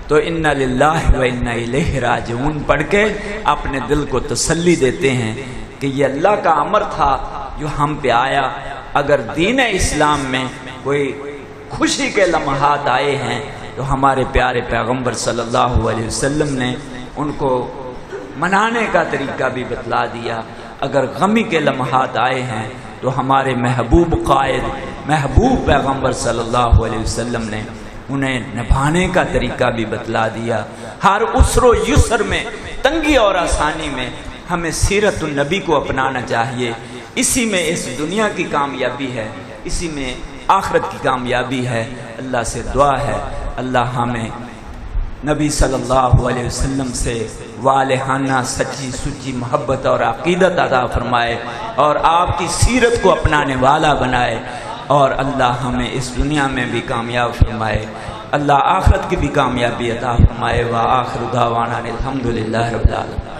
تو انا للہ و انا الیہ راجعون پڑھ کے اپنے دل کو تسلی دیتے ہیں کہ یہ اللہ کا امر تھا جو ہم پہ آیا۔ اگر دین اسلام میں کوئی خوشی کے لمحات آئے ہیں تو ہمارے پیارے پیغمبر صلی اللہ علیہ وسلم نے ان کو منانے کا طریقہ بھی بتلا دیا۔ اگر غمی کے لمحات آئے ہیں تو ہمارے محبوب قائد، محبوب پیغمبر صلی اللہ علیہ وسلم نے انہیں نبھانے کا طریقہ بھی بتلا دیا۔ ہر عسر و یسر میں، تنگی اور آسانی میں ہمیں سیرت النبی کو اپنانا چاہیے۔ اسی میں اس دنیا کی کامیابی ہے، اسی میں آخرت کی کامیابی ہے۔ اللہ سے دعا ہے اللہ ہمیں نبی صلی اللہ علیہ وسلم سے والہانہ سچی سچی محبت اور عقیدت عطا فرمائے، اور آپ کی سیرت کو اپنانے والا بنائے، اور اللہ ہمیں اس دنیا میں بھی کامیاب فرمائے، اللہ آخرت کی بھی کامیابی عطا فرمائے۔ وآخر دعوانا الحمدللہ رب العالمین۔